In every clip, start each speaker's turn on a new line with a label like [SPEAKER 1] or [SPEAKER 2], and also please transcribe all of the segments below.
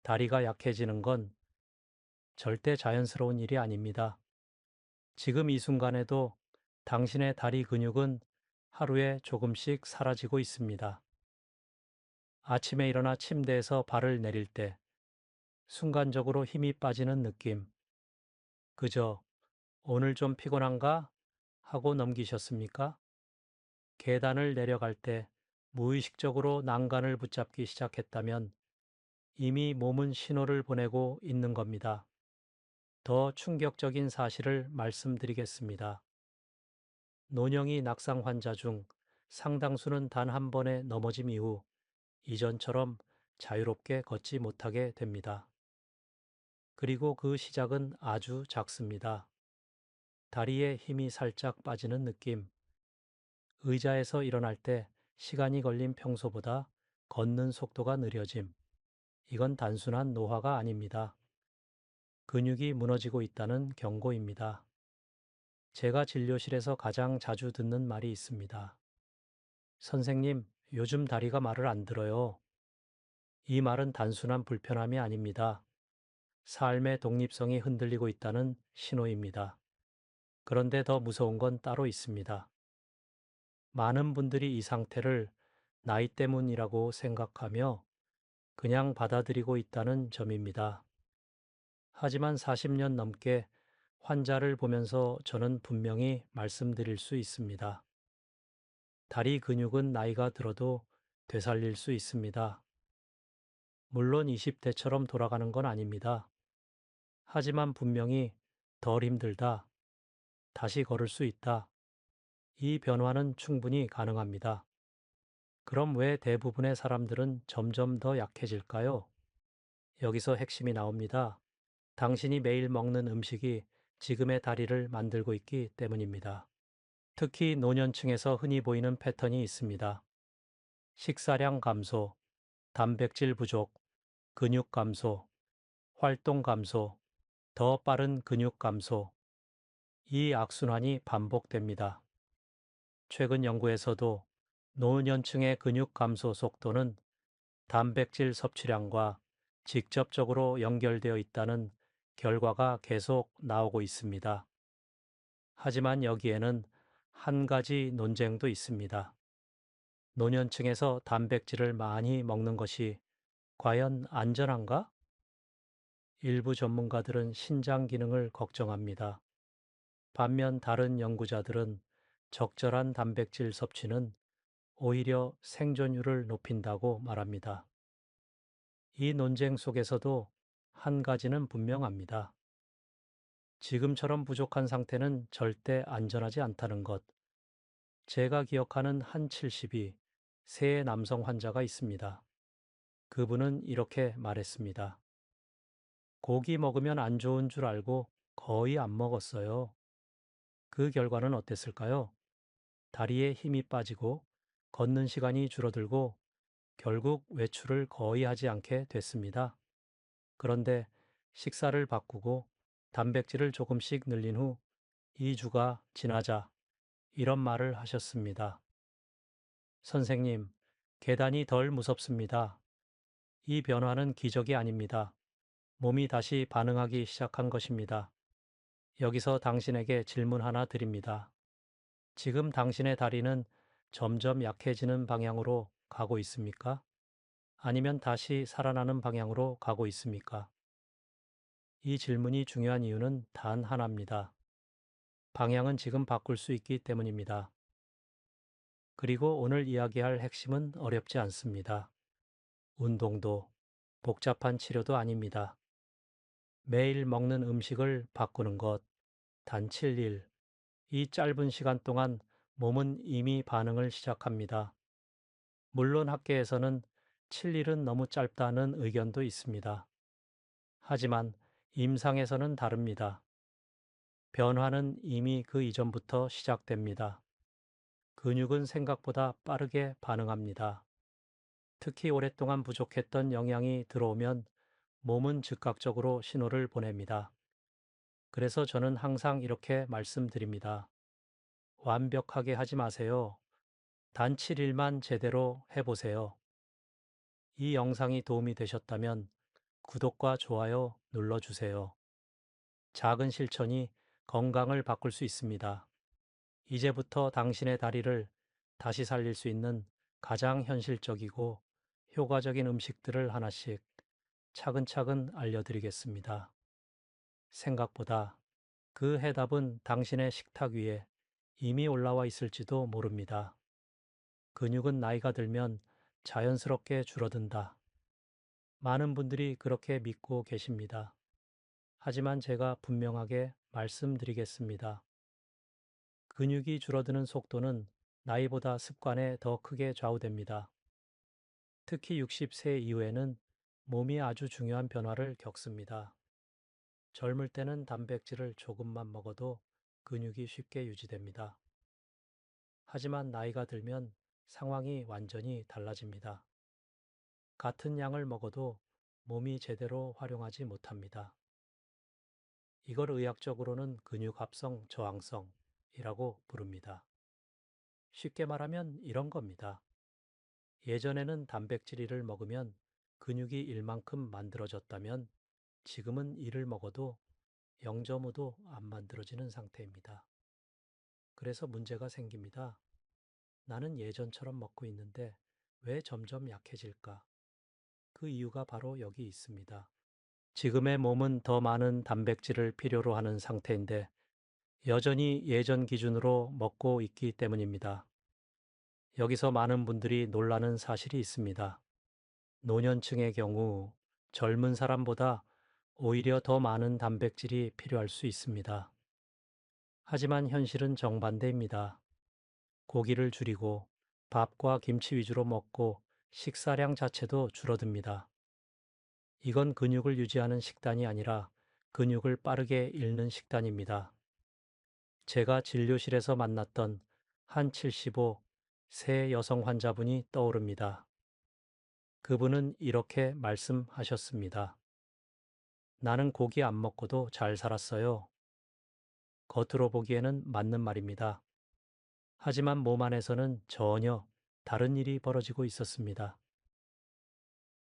[SPEAKER 1] 다리가 약해지는 건 절대 자연스러운 일이 아닙니다. 지금 이 순간에도 당신의 다리 근육은 하루에 조금씩 사라지고 있습니다. 아침에 일어나 침대에서 발을 내릴 때 순간적으로 힘이 빠지는 느낌. 그저 오늘 좀 피곤한가 하고 넘기셨습니까? 계단을 내려갈 때 무의식적으로 난간을 붙잡기 시작했다면 이미 몸은 신호를 보내고 있는 겁니다. 더 충격적인 사실을 말씀드리겠습니다. 노령이 낙상 환자 중 상당수는 단 한 번의 넘어짐 이후 이전처럼 자유롭게 걷지 못하게 됩니다. 그리고 그 시작은 아주 작습니다. 다리에 힘이 살짝 빠지는 느낌, 의자에서 일어날 때 시간이 걸린 평소보다 걷는 속도가 느려짐. 이건 단순한 노화가 아닙니다. 근육이 무너지고 있다는 경고입니다. 제가 진료실에서 가장 자주 듣는 말이 있습니다. 선생님, 요즘 다리가 말을 안 들어요. 이 말은 단순한 불편함이 아닙니다. 삶의 독립성이 흔들리고 있다는 신호입니다. 그런데 더 무서운 건 따로 있습니다. 많은 분들이 이 상태를 나이 때문이라고 생각하며 그냥 받아들이고 있다는 점입니다. 하지만 40년 넘게 환자를 보면서 저는 분명히 말씀드릴 수 있습니다. 다리 근육은 나이가 들어도 되살릴 수 있습니다. 물론 20대처럼 돌아가는 건 아닙니다. 하지만 분명히 덜 힘들다, 다시 걸을 수 있다. 이 변화는 충분히 가능합니다. 그럼 왜 대부분의 사람들은 점점 더 약해질까요? 여기서 핵심이 나옵니다. 당신이 매일 먹는 음식이 지금의 다리를 만들고 있기 때문입니다. 특히 노년층에서 흔히 보이는 패턴이 있습니다. 식사량 감소, 단백질 부족, 근육 감소, 활동 감소, 더 빠른 근육 감소. 이 악순환이 반복됩니다. 최근 연구에서도 노년층의 근육 감소 속도는 단백질 섭취량과 직접적으로 연결되어 있다는 결과가 계속 나오고 있습니다. 하지만 여기에는 한 가지 논쟁도 있습니다. 노년층에서 단백질을 많이 먹는 것이 과연 안전한가? 일부 전문가들은 신장 기능을 걱정합니다. 반면 다른 연구자들은 적절한 단백질 섭취는 오히려 생존율을 높인다고 말합니다. 이 논쟁 속에서도 한 가지는 분명합니다. 지금처럼 부족한 상태는 절대 안전하지 않다는 것. 제가 기억하는 한 72, 세 남성 환자가 있습니다. 그분은 이렇게 말했습니다. 고기 먹으면 안 좋은 줄 알고 거의 안 먹었어요. 그 결과는 어땠을까요? 다리에 힘이 빠지고 걷는 시간이 줄어들고 결국 외출을 거의 하지 않게 됐습니다. 그런데 식사를 바꾸고 단백질을 조금씩 늘린 후 2주가 지나자 이런 말을 하셨습니다. 선생님, 계단이 덜 무섭습니다. 이 변화는 기적이 아닙니다. 몸이 다시 반응하기 시작한 것입니다. 여기서 당신에게 질문 하나 드립니다. 지금 당신의 다리는 점점 약해지는 방향으로 가고 있습니까? 아니면 다시 살아나는 방향으로 가고 있습니까? 이 질문이 중요한 이유는 단 하나입니다. 방향은 지금 바꿀 수 있기 때문입니다. 그리고 오늘 이야기할 핵심은 어렵지 않습니다. 운동도 복잡한 치료도 아닙니다. 매일 먹는 음식을 바꾸는 것, 단 7일, 이 짧은 시간 동안 몸은 이미 반응을 시작합니다. 물론 학계에서는 7일은 너무 짧다는 의견도 있습니다. 하지만 임상에서는 다릅니다. 변화는 이미 그 이전부터 시작됩니다. 근육은 생각보다 빠르게 반응합니다. 특히 오랫동안 부족했던 영양이 들어오면 몸은 즉각적으로 신호를 보냅니다. 그래서 저는 항상 이렇게 말씀드립니다. 완벽하게 하지 마세요. 단 7일만 제대로 해보세요. 이 영상이 도움이 되셨다면 구독과 좋아요 눌러주세요. 작은 실천이 건강을 바꿀 수 있습니다. 이제부터 당신의 다리를 다시 살릴 수 있는 가장 현실적이고 효과적인 음식들을 하나씩 차근차근 알려드리겠습니다. 생각보다 그 해답은 당신의 식탁 위에 이미 올라와 있을지도 모릅니다. 근육은 나이가 들면 자연스럽게 줄어든다. 많은 분들이 그렇게 믿고 계십니다. 하지만 제가 분명하게 말씀드리겠습니다. 근육이 줄어드는 속도는 나이보다 습관에 더 크게 좌우됩니다. 특히 60세 이후에는 몸이 아주 중요한 변화를 겪습니다. 젊을 때는 단백질을 조금만 먹어도 근육이 쉽게 유지됩니다. 하지만 나이가 들면 상황이 완전히 달라집니다. 같은 양을 먹어도 몸이 제대로 활용하지 못합니다. 이걸 의학적으로는 근육 합성 저항성이라고 부릅니다. 쉽게 말하면 이런 겁니다. 예전에는 단백질 1을 먹으면 근육이 1만큼 만들어졌다면 지금은 1을 먹어도 0.5도 안 만들어지는 상태입니다. 그래서 문제가 생깁니다. 나는 예전처럼 먹고 있는데 왜 점점 약해질까? 그 이유가 바로 여기 있습니다. 지금의 몸은 더 많은 단백질을 필요로 하는 상태인데 여전히 예전 기준으로 먹고 있기 때문입니다. 여기서 많은 분들이 놀라는 사실이 있습니다. 노년층의 경우 젊은 사람보다 오히려 더 많은 단백질이 필요할 수 있습니다. 하지만 현실은 정반대입니다. 고기를 줄이고 밥과 김치 위주로 먹고 식사량 자체도 줄어듭니다. 이건 근육을 유지하는 식단이 아니라 근육을 빠르게 잃는 식단입니다. 제가 진료실에서 만났던 한 75세 여성 환자분이 떠오릅니다. 그분은 이렇게 말씀하셨습니다. 나는 고기 안 먹고도 잘 살았어요. 겉으로 보기에는 맞는 말입니다. 하지만 몸 안에서는 전혀 다른 일이 벌어지고 있었습니다.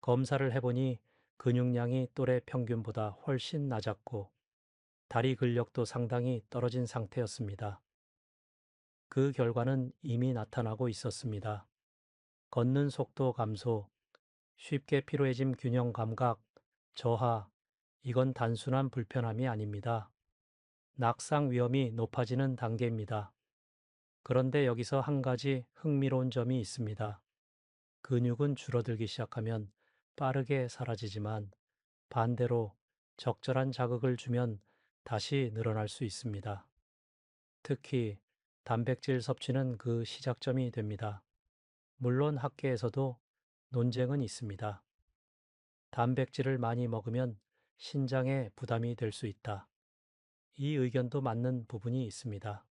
[SPEAKER 1] 검사를 해보니 근육량이 또래 평균보다 훨씬 낮았고 다리 근력도 상당히 떨어진 상태였습니다. 그 결과는 이미 나타나고 있었습니다. 걷는 속도 감소, 쉽게 피로해짐 균형 감각, 저하, 이건 단순한 불편함이 아닙니다. 낙상 위험이 높아지는 단계입니다. 그런데 여기서 한 가지 흥미로운 점이 있습니다. 근육은 줄어들기 시작하면 빠르게 사라지지만 반대로 적절한 자극을 주면 다시 늘어날 수 있습니다. 특히 단백질 섭취는 그 시작점이 됩니다. 물론 학계에서도 논쟁은 있습니다. 단백질을 많이 먹으면 신장에 부담이 될 수 있다. 이 의견도 맞는 부분이 있습니다.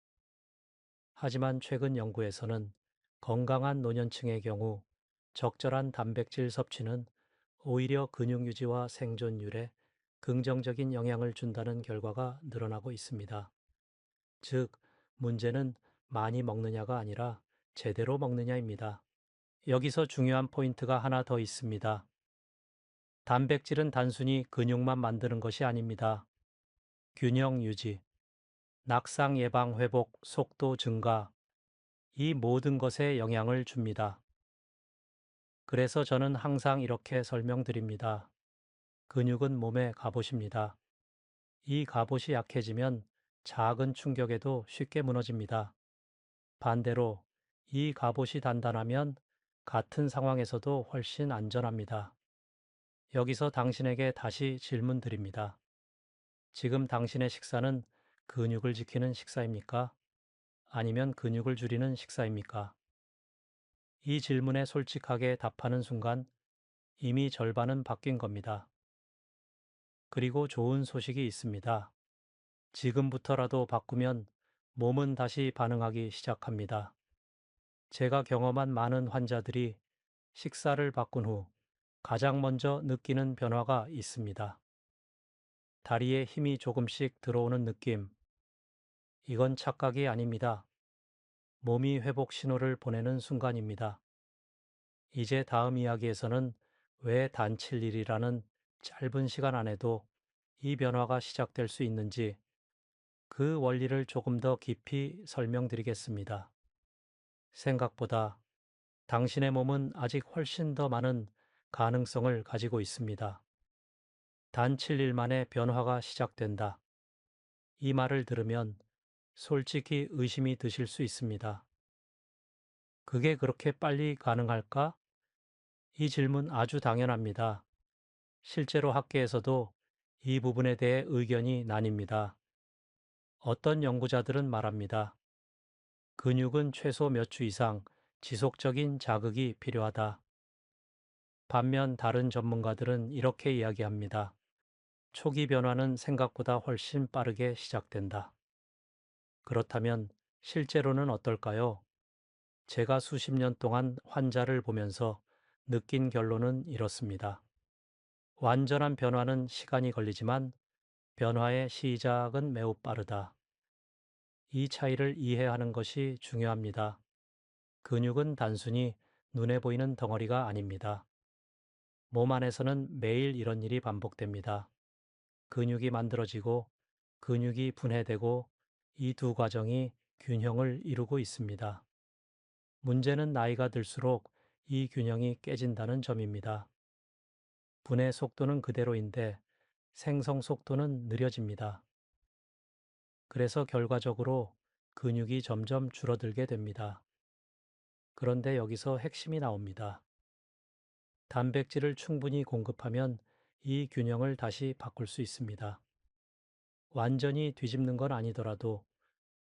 [SPEAKER 1] 하지만 최근 연구에서는 건강한 노년층의 경우 적절한 단백질 섭취는 오히려 근육 유지와 생존율에 긍정적인 영향을 준다는 결과가 늘어나고 있습니다. 즉, 문제는 많이 먹느냐가 아니라 제대로 먹느냐입니다. 여기서 중요한 포인트가 하나 더 있습니다. 단백질은 단순히 근육만 만드는 것이 아닙니다. 균형 유지, 낙상 예방 회복 속도 증가, 이 모든 것에 영향을 줍니다. 그래서 저는 항상 이렇게 설명드립니다. 근육은 몸의 갑옷입니다. 이 갑옷이 약해지면 작은 충격에도 쉽게 무너집니다. 반대로 이 갑옷이 단단하면 같은 상황에서도 훨씬 안전합니다. 여기서 당신에게 다시 질문 드립니다. 지금 당신의 식사는 근육을 지키는 식사입니까? 아니면 근육을 줄이는 식사입니까? 이 질문에 솔직하게 답하는 순간 이미 절반은 바뀐 겁니다. 그리고 좋은 소식이 있습니다. 지금부터라도 바꾸면 몸은 다시 반응하기 시작합니다. 제가 경험한 많은 환자들이 식사를 바꾼 후 가장 먼저 느끼는 변화가 있습니다. 다리에 힘이 조금씩 들어오는 느낌. 이건 착각이 아닙니다. 몸이 회복 신호를 보내는 순간입니다. 이제 다음 이야기에서는 왜 단칠 일이라는 짧은 시간 안에도 이 변화가 시작될 수 있는지 그 원리를 조금 더 깊이 설명드리겠습니다. 생각보다 당신의 몸은 아직 훨씬 더 많은 가능성을 가지고 있습니다. 단 7일 만에 변화가 시작된다. 이 말을 들으면 솔직히 의심이 드실 수 있습니다. 그게 그렇게 빨리 가능할까? 이 질문 아주 당연합니다. 실제로 학계에서도 이 부분에 대해 의견이 나뉩니다. 어떤 연구자들은 말합니다. 근육은 최소 몇 주 이상 지속적인 자극이 필요하다. 반면 다른 전문가들은 이렇게 이야기합니다. 초기 변화는 생각보다 훨씬 빠르게 시작된다. 그렇다면 실제로는 어떨까요? 제가 수십 년 동안 환자를 보면서 느낀 결론은 이렇습니다. 완전한 변화는 시간이 걸리지만 변화의 시작은 매우 빠르다. 이 차이를 이해하는 것이 중요합니다. 근육은 단순히 눈에 보이는 덩어리가 아닙니다. 몸 안에서는 매일 이런 일이 반복됩니다. 근육이 만들어지고 근육이 분해되고 이 두 과정이 균형을 이루고 있습니다. 문제는 나이가 들수록 이 균형이 깨진다는 점입니다. 분해 속도는 그대로인데 생성 속도는 느려집니다. 그래서 결과적으로 근육이 점점 줄어들게 됩니다. 그런데 여기서 핵심이 나옵니다. 단백질을 충분히 공급하면 이 균형을 다시 바꿀 수 있습니다. 완전히 뒤집는 건 아니더라도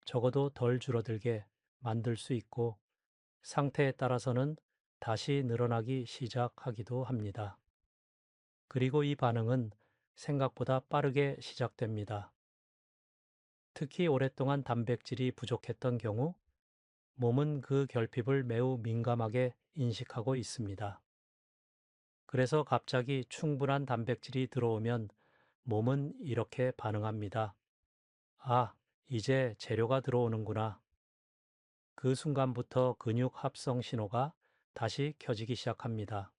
[SPEAKER 1] 적어도 덜 줄어들게 만들 수 있고 상태에 따라서는 다시 늘어나기 시작하기도 합니다. 그리고 이 반응은 생각보다 빠르게 시작됩니다. 특히 오랫동안 단백질이 부족했던 경우 몸은 그 결핍을 매우 민감하게 인식하고 있습니다. 그래서 갑자기 충분한 단백질이 들어오면 몸은 이렇게 반응합니다. 아, 이제 재료가 들어오는구나. 그 순간부터 근육 합성 신호가 다시 켜지기 시작합니다.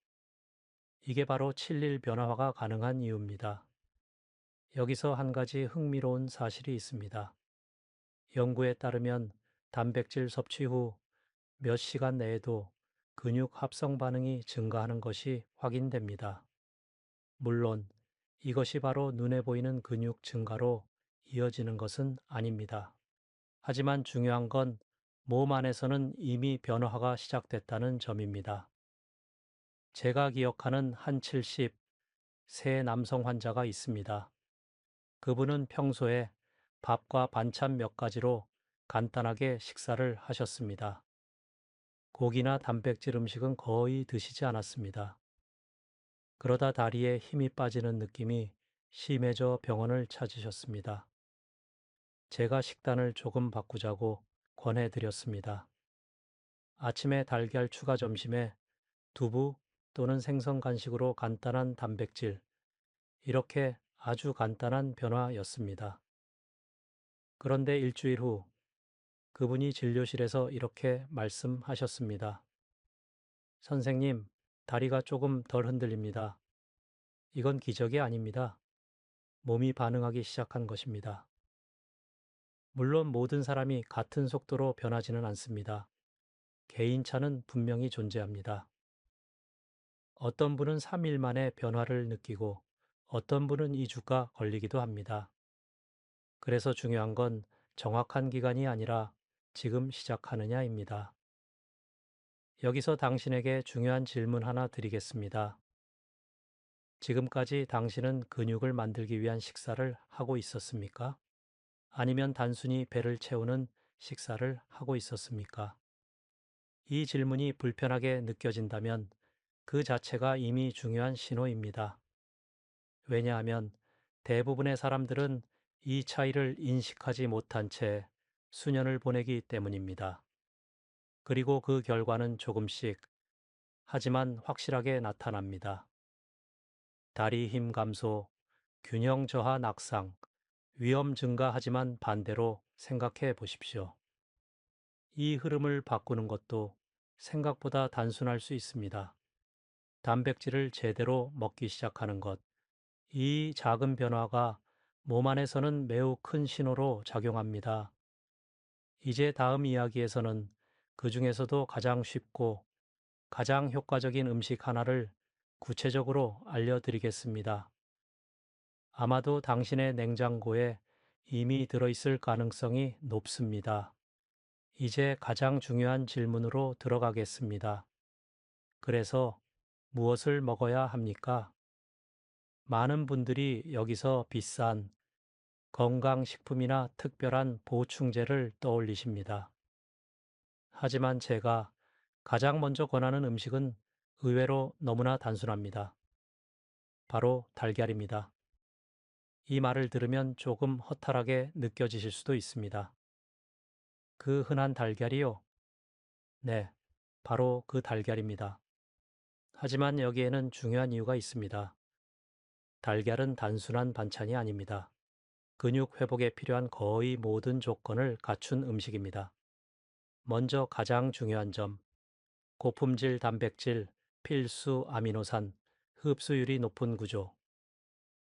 [SPEAKER 1] 이게 바로 7일 변화가 가능한 이유입니다. 여기서 한 가지 흥미로운 사실이 있습니다. 연구에 따르면 단백질 섭취 후 몇 시간 내에도 근육 합성 반응이 증가하는 것이 확인됩니다. 물론 이것이 바로 눈에 보이는 근육 증가로 이어지는 것은 아닙니다. 하지만 중요한 건 몸 안에서는 이미 변화가 시작됐다는 점입니다. 제가 기억하는 한 70세 남성 환자가 있습니다. 그분은 평소에 밥과 반찬 몇 가지로 간단하게 식사를 하셨습니다. 고기나 단백질 음식은 거의 드시지 않았습니다. 그러다 다리에 힘이 빠지는 느낌이 심해져 병원을 찾으셨습니다. 제가 식단을 조금 바꾸자고 권해드렸습니다. 아침에 달걀 추가 점심에 두부 또는 생선 간식으로 간단한 단백질, 이렇게 아주 간단한 변화였습니다. 그런데 일주일 후 그분이 진료실에서 이렇게 말씀하셨습니다. 선생님, 다리가 조금 덜 흔들립니다. 이건 기적이 아닙니다. 몸이 반응하기 시작한 것입니다. 물론 모든 사람이 같은 속도로 변하지는 않습니다. 개인차는 분명히 존재합니다. 어떤 분은 3일 만에 변화를 느끼고 어떤 분은 2주가 걸리기도 합니다. 그래서 중요한 건 정확한 기간이 아니라 지금 시작하느냐입니다. 여기서 당신에게 중요한 질문 하나 드리겠습니다. 지금까지 당신은 근육을 만들기 위한 식사를 하고 있었습니까? 아니면 단순히 배를 채우는 식사를 하고 있었습니까? 이 질문이 불편하게 느껴진다면 그 자체가 이미 중요한 신호입니다. 왜냐하면 대부분의 사람들은 이 차이를 인식하지 못한 채 수년을 보내기 때문입니다. 그리고 그 결과는 조금씩, 하지만 확실하게 나타납니다. 다리 힘 감소, 균형 저하 낙상, 위험 증가하지만 반대로 생각해 보십시오. 이 흐름을 바꾸는 것도 생각보다 단순할 수 있습니다. 단백질을 제대로 먹기 시작하는 것, 이 작은 변화가 몸 안에서는 매우 큰 신호로 작용합니다. 이제 다음 이야기에서는 그 중에서도 가장 쉽고 가장 효과적인 음식 하나를 구체적으로 알려드리겠습니다. 아마도 당신의 냉장고에 이미 들어있을 가능성이 높습니다. 이제 가장 중요한 질문으로 들어가겠습니다. 그래서 무엇을 먹어야 합니까? 많은 분들이 여기서 비싼 건강식품이나 특별한 보충제를 떠올리십니다. 하지만 제가 가장 먼저 권하는 음식은 의외로 너무나 단순합니다. 바로 달걀입니다. 이 말을 들으면 조금 허탈하게 느껴지실 수도 있습니다. 그 흔한 달걀이요? 네, 바로 그 달걀입니다. 하지만 여기에는 중요한 이유가 있습니다. 달걀은 단순한 반찬이 아닙니다. 근육 회복에 필요한 거의 모든 조건을 갖춘 음식입니다. 먼저 가장 중요한 점, 고품질 단백질, 필수 아미노산, 흡수율이 높은 구조.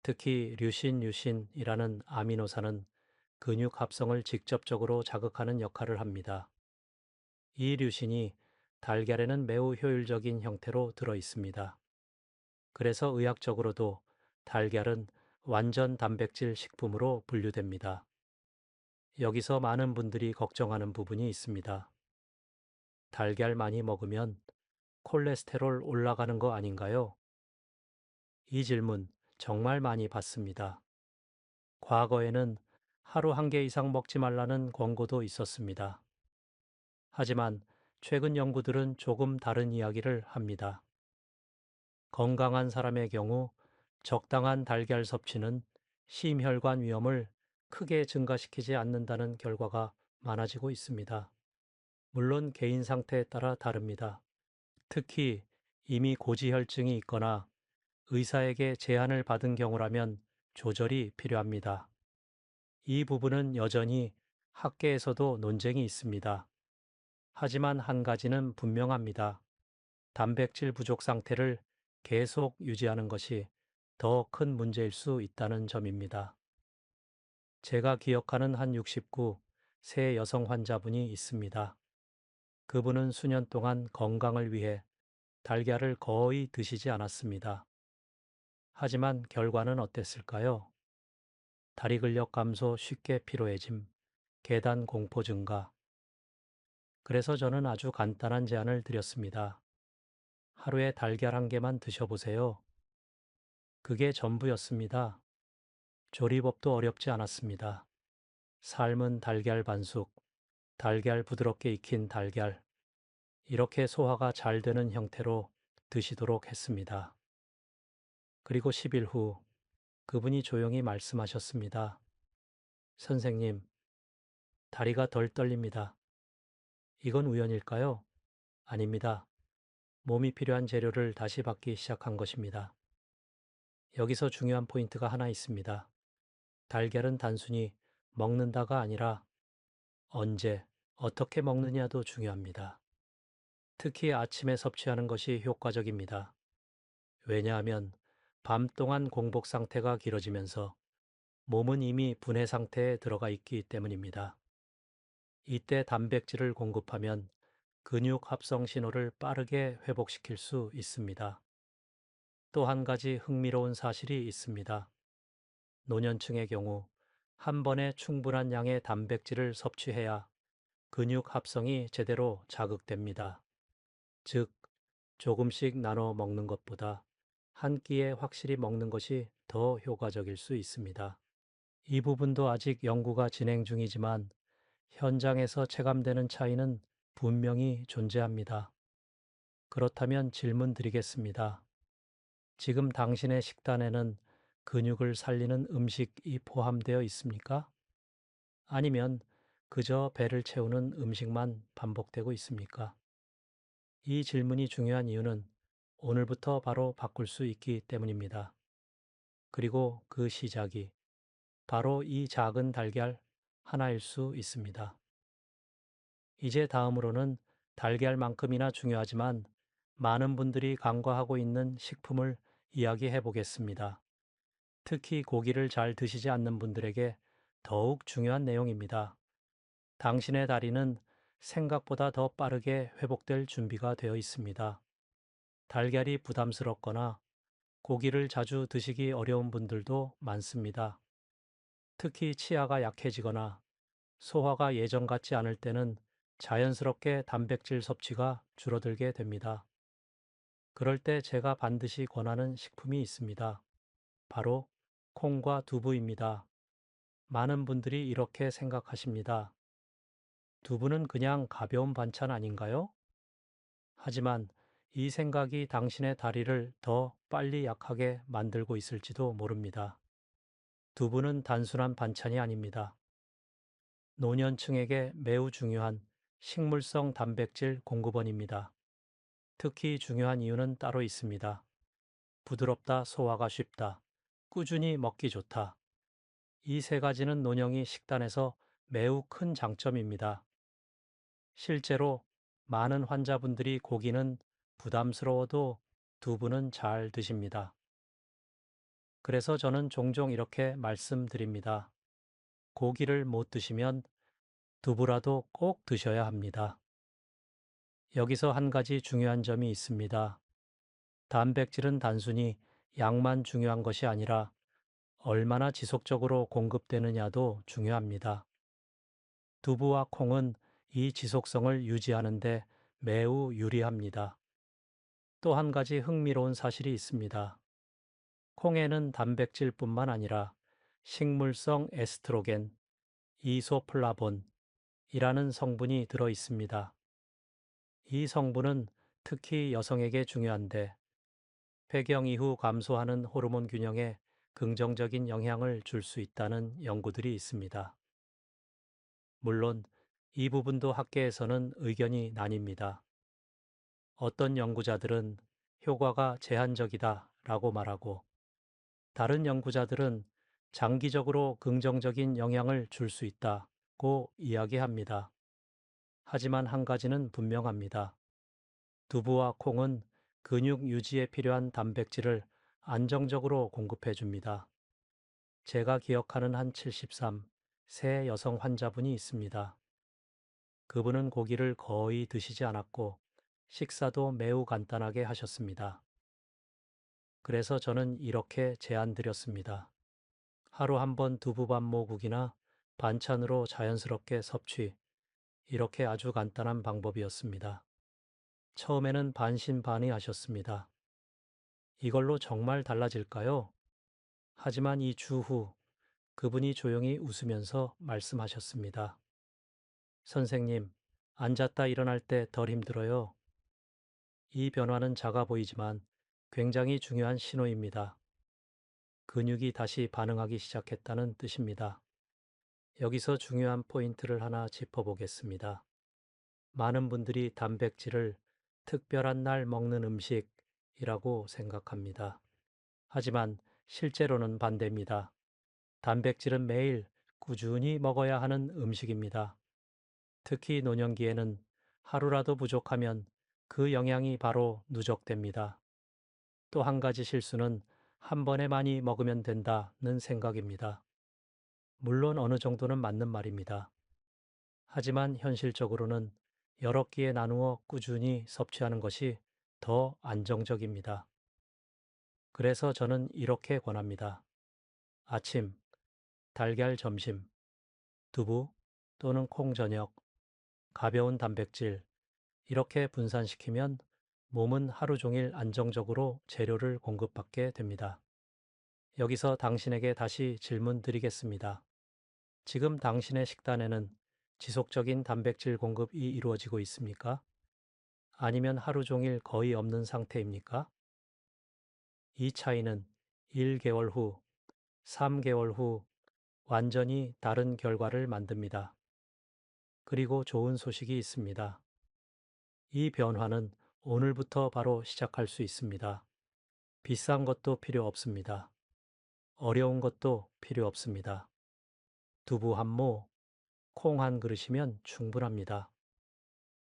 [SPEAKER 1] 특히 류신이라는 아미노산은 근육 합성을 직접적으로 자극하는 역할을 합니다. 이 류신이 달걀에는 매우 효율적인 형태로 들어 있습니다. 그래서 의학적으로도 달걀은 완전 단백질 식품으로 분류됩니다. 여기서 많은 분들이 걱정하는 부분이 있습니다. 달걀 많이 먹으면 콜레스테롤 올라가는 거 아닌가요? 이 질문 정말 많이 받습니다. 과거에는 하루 한 개 이상 먹지 말라는 권고도 있었습니다. 하지만 최근 연구들은 조금 다른 이야기를 합니다. 건강한 사람의 경우 적당한 달걀 섭취는 심혈관 위험을 크게 증가시키지 않는다는 결과가 많아지고 있습니다. 물론 개인 상태에 따라 다릅니다. 특히 이미 고지혈증이 있거나 의사에게 제안을 받은 경우라면 조절이 필요합니다. 이 부분은 여전히 학계에서도 논쟁이 있습니다. 하지만 한 가지는 분명합니다. 단백질 부족 상태를 계속 유지하는 것이 더 큰 문제일 수 있다는 점입니다. 제가 기억하는 한 69, 세 여성 환자분이 있습니다. 그분은 수년 동안 건강을 위해 달걀을 거의 드시지 않았습니다. 하지만 결과는 어땠을까요? 다리 근력 감소, 쉽게 피로해짐, 계단 공포 증가. 그래서 저는 아주 간단한 제안을 드렸습니다. 하루에 달걀 한 개만 드셔보세요. 그게 전부였습니다. 조리법도 어렵지 않았습니다. 삶은 달걀 반숙, 달걀 부드럽게 익힌 달걀, 이렇게 소화가 잘 되는 형태로 드시도록 했습니다. 그리고 10일 후 그분이 조용히 말씀하셨습니다. 선생님, 다리가 덜 떨립니다. 이건 우연일까요? 아닙니다. 몸이 필요한 재료를 다시 받기 시작한 것입니다. 여기서 중요한 포인트가 하나 있습니다. 달걀은 단순히 먹는다가 아니라 언제, 어떻게 먹느냐도 중요합니다. 특히 아침에 섭취하는 것이 효과적입니다. 왜냐하면 밤 동안 공복 상태가 길어지면서 몸은 이미 분해 상태에 들어가 있기 때문입니다. 이때 단백질을 공급하면 근육 합성 신호를 빠르게 회복시킬 수 있습니다. 또 한 가지 흥미로운 사실이 있습니다. 노년층의 경우 한 번에 충분한 양의 단백질을 섭취해야 근육 합성이 제대로 자극됩니다. 즉, 조금씩 나눠 먹는 것보다 한 끼에 확실히 먹는 것이 더 효과적일 수 있습니다. 이 부분도 아직 연구가 진행 중이지만 현장에서 체감되는 차이는 분명히 존재합니다. 그렇다면 질문 드리겠습니다. 지금 당신의 식단에는 근육을 살리는 음식이 포함되어 있습니까? 아니면 그저 배를 채우는 음식만 반복되고 있습니까? 이 질문이 중요한 이유는 오늘부터 바로 바꿀 수 있기 때문입니다. 그리고 그 시작이 바로 이 작은 달걀 하나일 수 있습니다. 이제 다음으로는 달걀만큼이나 중요하지만 많은 분들이 간과하고 있는 식품을 이야기해 보겠습니다. 특히 고기를 잘 드시지 않는 분들에게 더욱 중요한 내용입니다. 당신의 다리는 생각보다 더 빠르게 회복될 준비가 되어 있습니다. 달걀이 부담스럽거나 고기를 자주 드시기 어려운 분들도 많습니다. 특히 치아가 약해지거나 소화가 예전 같지 않을 때는 자연스럽게 단백질 섭취가 줄어들게 됩니다. 그럴 때 제가 반드시 권하는 식품이 있습니다. 바로 콩과 두부입니다. 많은 분들이 이렇게 생각하십니다. 두부는 그냥 가벼운 반찬 아닌가요? 하지만 이 생각이 당신의 다리를 더 빨리 약하게 만들고 있을지도 모릅니다. 두부는 단순한 반찬이 아닙니다. 노년층에게 매우 중요한 식물성 단백질 공급원입니다. 특히 중요한 이유는 따로 있습니다. 부드럽다, 소화가 쉽다, 꾸준히 먹기 좋다. 이 세 가지는 논영이 식단에서 매우 큰 장점입니다. 실제로 많은 환자분들이 고기는 부담스러워도 두부는 잘 드십니다. 그래서 저는 종종 이렇게 말씀드립니다. 고기를 못 드시면 두부라도 꼭 드셔야 합니다. 여기서 한 가지 중요한 점이 있습니다. 단백질은 단순히 양만 중요한 것이 아니라 얼마나 지속적으로 공급되느냐도 중요합니다. 두부와 콩은 이 지속성을 유지하는데 매우 유리합니다. 또 한 가지 흥미로운 사실이 있습니다. 콩에는 단백질뿐만 아니라 식물성 에스트로겐, 이소플라본이라는 성분이 들어 있습니다. 이 성분은 특히 여성에게 중요한데 폐경 이후 감소하는 호르몬 균형에 긍정적인 영향을 줄 수 있다는 연구들이 있습니다. 물론 이 부분도 학계에서는 의견이 나뉩니다. 어떤 연구자들은 효과가 제한적이다 라고 말하고 다른 연구자들은 장기적으로 긍정적인 영향을 줄 수 있다고 이야기합니다. 하지만 한 가지는 분명합니다. 두부와 콩은 근육 유지에 필요한 단백질을 안정적으로 공급해 줍니다. 제가 기억하는 한 73세 여성 환자분이 있습니다. 그분은 고기를 거의 드시지 않았고 식사도 매우 간단하게 하셨습니다. 그래서 저는 이렇게 제안 드렸습니다. 하루 한 번 두부밥모국이나 반찬으로 자연스럽게 섭취. 이렇게 아주 간단한 방법이었습니다. 처음에는 반신반의하셨습니다. 이걸로 정말 달라질까요? 하지만 2주 후 그분이 조용히 웃으면서 말씀하셨습니다. 선생님, 앉았다 일어날 때 덜 힘들어요. 이 변화는 작아 보이지만 굉장히 중요한 신호입니다. 근육이 다시 반응하기 시작했다는 뜻입니다. 여기서 중요한 포인트를 하나 짚어보겠습니다. 많은 분들이 단백질을 특별한 날 먹는 음식이라고 생각합니다. 하지만 실제로는 반대입니다. 단백질은 매일 꾸준히 먹어야 하는 음식입니다. 특히 노년기에는 하루라도 부족하면 그 영양이 바로 누적됩니다. 또 한 가지 실수는 한 번에 많이 먹으면 된다는 생각입니다. 물론 어느 정도는 맞는 말입니다. 하지만 현실적으로는 여러 끼에 나누어 꾸준히 섭취하는 것이 더 안정적입니다. 그래서 저는 이렇게 권합니다. 아침, 달걀 점심, 두부 또는 콩 저녁, 가벼운 단백질, 이렇게 분산시키면 몸은 하루 종일 안정적으로 재료를 공급받게 됩니다. 여기서 당신에게 다시 질문 드리겠습니다. 지금 당신의 식단에는 지속적인 단백질 공급이 이루어지고 있습니까? 아니면 하루 종일 거의 없는 상태입니까? 이 차이는 1개월 후, 3개월 후 완전히 다른 결과를 만듭니다. 그리고 좋은 소식이 있습니다. 이 변화는 오늘부터 바로 시작할 수 있습니다. 비싼 것도 필요 없습니다. 어려운 것도 필요 없습니다. 두부 한 모, 콩 한 그릇이면 충분합니다.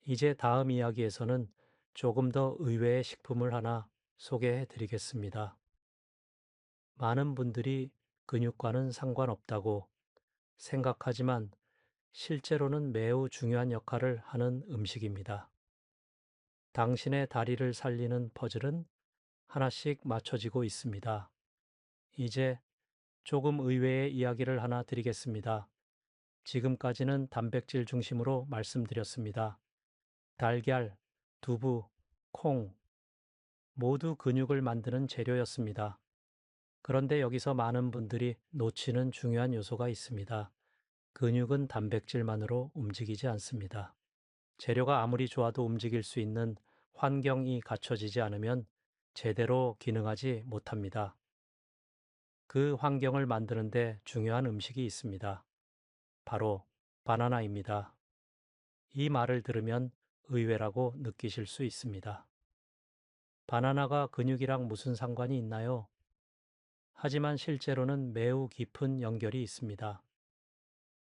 [SPEAKER 1] 이제 다음 이야기에서는 조금 더 의외의 식품을 하나 소개해 드리겠습니다. 많은 분들이 근육과는 상관없다고 생각하지만 실제로는 매우 중요한 역할을 하는 음식입니다. 당신의 다리를 살리는 퍼즐은 하나씩 맞춰지고 있습니다. 이제 조금 의외의 이야기를 하나 드리겠습니다. 지금까지는 단백질 중심으로 말씀드렸습니다. 달걀, 두부, 콩 모두 근육을 만드는 재료였습니다. 그런데 여기서 많은 분들이 놓치는 중요한 요소가 있습니다. 근육은 단백질만으로 움직이지 않습니다. 재료가 아무리 좋아도 움직일 수 있는 환경이 갖춰지지 않으면 제대로 기능하지 못합니다. 그 환경을 만드는데 중요한 음식이 있습니다. 바로 바나나입니다. 이 말을 들으면 의외라고 느끼실 수 있습니다. 바나나가 근육이랑 무슨 상관이 있나요? 하지만 실제로는 매우 깊은 연결이 있습니다.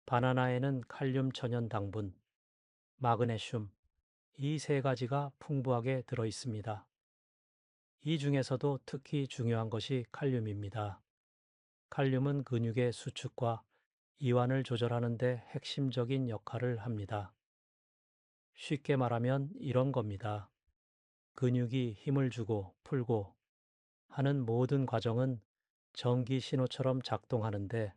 [SPEAKER 1] 바나나에는 칼륨 천연 당분, 마그네슘, 이 세 가지가 풍부하게 들어 있습니다. 이 중에서도 특히 중요한 것이 칼륨입니다. 칼륨은 근육의 수축과 이완을 조절하는 데 핵심적인 역할을 합니다. 쉽게 말하면 이런 겁니다. 근육이 힘을 주고 풀고 하는 모든 과정은 전기 신호처럼 작동하는데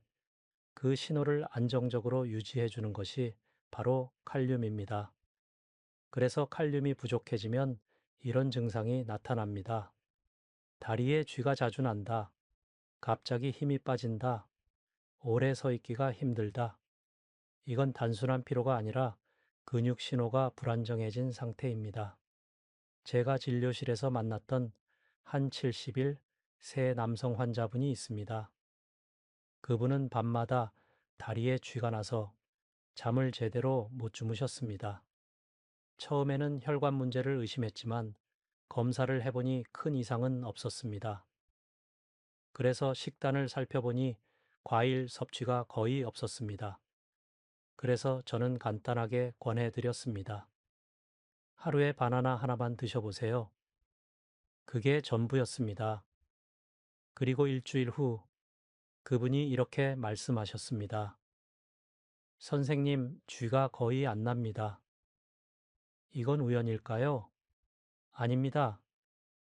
[SPEAKER 1] 그 신호를 안정적으로 유지해 주는 것이 바로 칼륨입니다. 그래서 칼륨이 부족해지면 이런 증상이 나타납니다. 다리에 쥐가 자주 난다. 갑자기 힘이 빠진다. 오래 서 있기가 힘들다. 이건 단순한 피로가 아니라 근육 신호가 불안정해진 상태입니다. 제가 진료실에서 만났던 한 70일 새 남성 환자분이 있습니다. 그분은 밤마다 다리에 쥐가 나서 잠을 제대로 못 주무셨습니다. 처음에는 혈관 문제를 의심했지만 검사를 해보니 큰 이상은 없었습니다. 그래서 식단을 살펴보니 과일 섭취가 거의 없었습니다. 그래서 저는 간단하게 권해드렸습니다. 하루에 바나나 하나만 드셔보세요. 그게 전부였습니다. 그리고 일주일 후 그분이 이렇게 말씀하셨습니다. 선생님, 쥐가 거의 안 납니다. 이건 우연일까요? 아닙니다.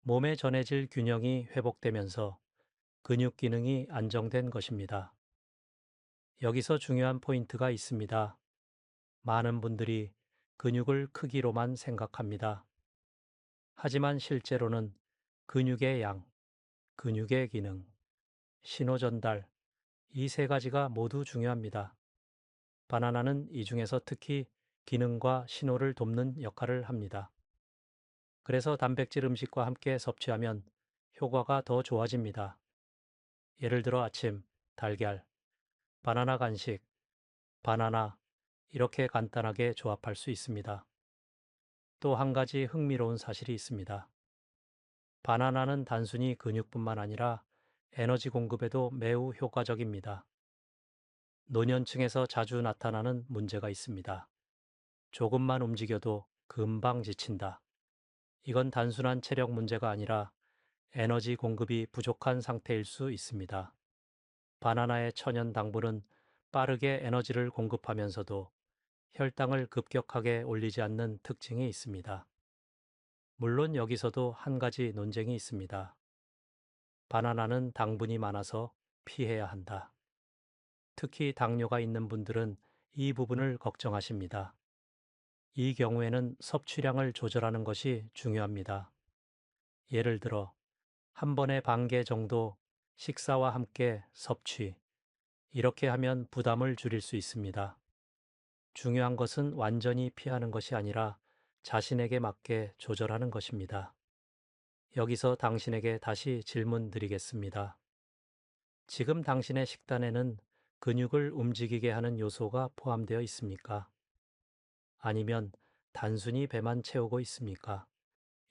[SPEAKER 1] 몸의 전해질 균형이 회복되면서 근육 기능이 안정된 것입니다. 여기서 중요한 포인트가 있습니다. 많은 분들이 근육을 크기로만 생각합니다. 하지만 실제로는 근육의 양, 근육의 기능, 신호 전달, 이 세 가지가 모두 중요합니다. 바나나는 이 중에서 특히 기능과 신호를 돕는 역할을 합니다. 그래서 단백질 음식과 함께 섭취하면 효과가 더 좋아집니다. 예를 들어 아침, 달걀, 바나나 간식, 바나나, 이렇게 간단하게 조합할 수 있습니다. 또 한 가지 흥미로운 사실이 있습니다. 바나나는 단순히 근육뿐만 아니라 에너지 공급에도 매우 효과적입니다. 노년층에서 자주 나타나는 문제가 있습니다. 조금만 움직여도 금방 지친다. 이건 단순한 체력 문제가 아니라 에너지 공급이 부족한 상태일 수 있습니다. 바나나의 천연 당분은 빠르게 에너지를 공급하면서도 혈당을 급격하게 올리지 않는 특징이 있습니다. 물론 여기서도 한 가지 논쟁이 있습니다. 바나나는 당분이 많아서 피해야 한다. 특히 당뇨가 있는 분들은 이 부분을 걱정하십니다. 이 경우에는 섭취량을 조절하는 것이 중요합니다. 예를 들어, 한 번에 반 개 정도 식사와 함께 섭취. 이렇게 하면 부담을 줄일 수 있습니다. 중요한 것은 완전히 피하는 것이 아니라 자신에게 맞게 조절하는 것입니다. 여기서 당신에게 다시 질문 드리겠습니다. 지금 당신의 식단에는 근육을 움직이게 하는 요소가 포함되어 있습니까? 아니면 단순히 배만 채우고 있습니까?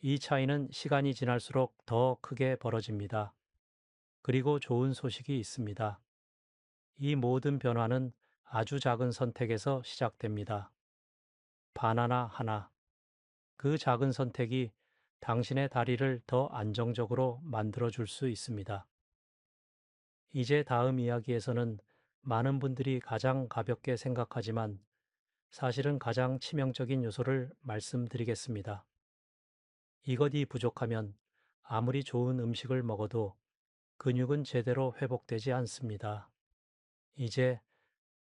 [SPEAKER 1] 이 차이는 시간이 지날수록 더 크게 벌어집니다. 그리고 좋은 소식이 있습니다. 이 모든 변화는 아주 작은 선택에서 시작됩니다. 바나나 하나. 그 작은 선택이 당신의 다리를 더 안정적으로 만들어 줄 수 있습니다. 이제 다음 이야기에서는 많은 분들이 가장 가볍게 생각하지만 사실은 가장 치명적인 요소를 말씀드리겠습니다. 이것이 부족하면 아무리 좋은 음식을 먹어도 근육은 제대로 회복되지 않습니다. 이제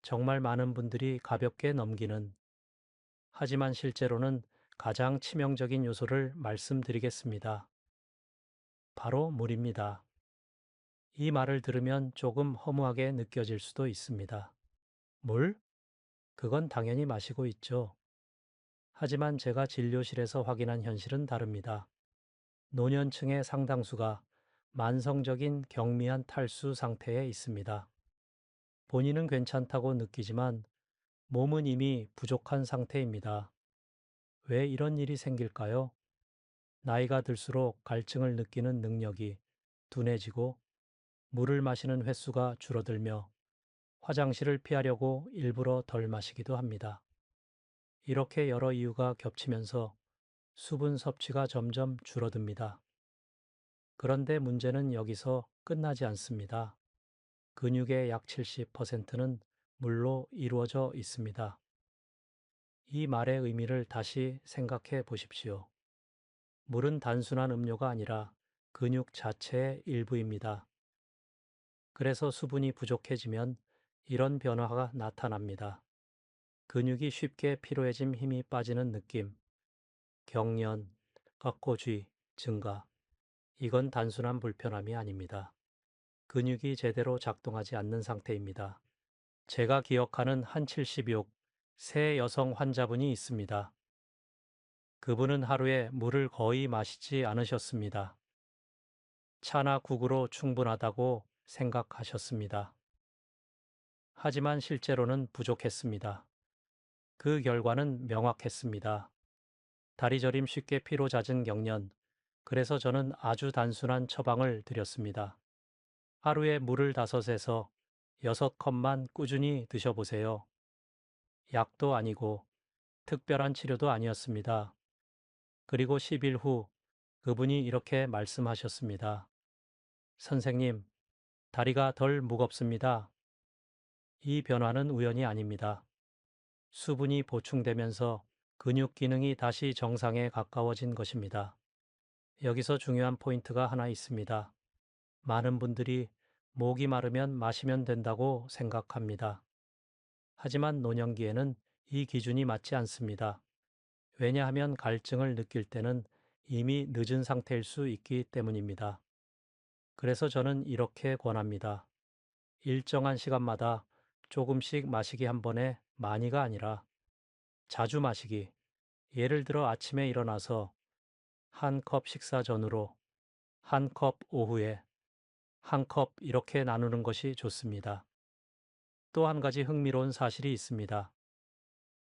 [SPEAKER 1] 정말 많은 분들이 가볍게 넘기는, 하지만 실제로는 가장 치명적인 요소를 말씀드리겠습니다. 바로 물입니다. 이 말을 들으면 조금 허무하게 느껴질 수도 있습니다. 물? 그건 당연히 마시고 있죠. 하지만 제가 진료실에서 확인한 현실은 다릅니다. 노년층의 상당수가 만성적인 경미한 탈수 상태에 있습니다. 본인은 괜찮다고 느끼지만 몸은 이미 부족한 상태입니다. 왜 이런 일이 생길까요? 나이가 들수록 갈증을 느끼는 능력이 둔해지고 물을 마시는 횟수가 줄어들며 화장실을 피하려고 일부러 덜 마시기도 합니다. 이렇게 여러 이유가 겹치면서 수분 섭취가 점점 줄어듭니다. 그런데 문제는 여기서 끝나지 않습니다. 근육의 약 70%는 물로 이루어져 있습니다. 이 말의 의미를 다시 생각해 보십시오. 물은 단순한 음료가 아니라 근육 자체의 일부입니다. 그래서 수분이 부족해지면 이런 변화가 나타납니다. 근육이 쉽게 피로해짐, 힘이 빠지는 느낌, 경련, 꺾어쥐 증가. 이건 단순한 불편함이 아닙니다. 근육이 제대로 작동하지 않는 상태입니다. 제가 기억하는 한 76, 세 여성 환자분이 있습니다. 그분은 하루에 물을 거의 마시지 않으셨습니다. 차나 국으로 충분하다고 생각하셨습니다. 하지만 실제로는 부족했습니다. 그 결과는 명확했습니다. 다리 저림, 쉽게 피로 잦은 경련. 그래서 저는 아주 단순한 처방을 드렸습니다. 하루에 물을 5에서 6컵만 꾸준히 드셔보세요. 약도 아니고 특별한 치료도 아니었습니다. 그리고 10일 후 그분이 이렇게 말씀하셨습니다. 선생님, 다리가 덜 무겁습니다. 이 변화는 우연이 아닙니다. 수분이 보충되면서 근육 기능이 다시 정상에 가까워진 것입니다. 여기서 중요한 포인트가 하나 있습니다. 많은 분들이 목이 마르면 마시면 된다고 생각합니다. 하지만 노년기에는 이 기준이 맞지 않습니다. 왜냐하면 갈증을 느낄 때는 이미 늦은 상태일 수 있기 때문입니다. 그래서 저는 이렇게 권합니다. 일정한 시간마다 조금씩 마시기, 한 번에 많이가 아니라 자주 마시기. 예를 들어 아침에 일어나서 한 컵, 식사 전후로 한 컵, 오후에 한 컵, 이렇게 나누는 것이 좋습니다. 또 한 가지 흥미로운 사실이 있습니다.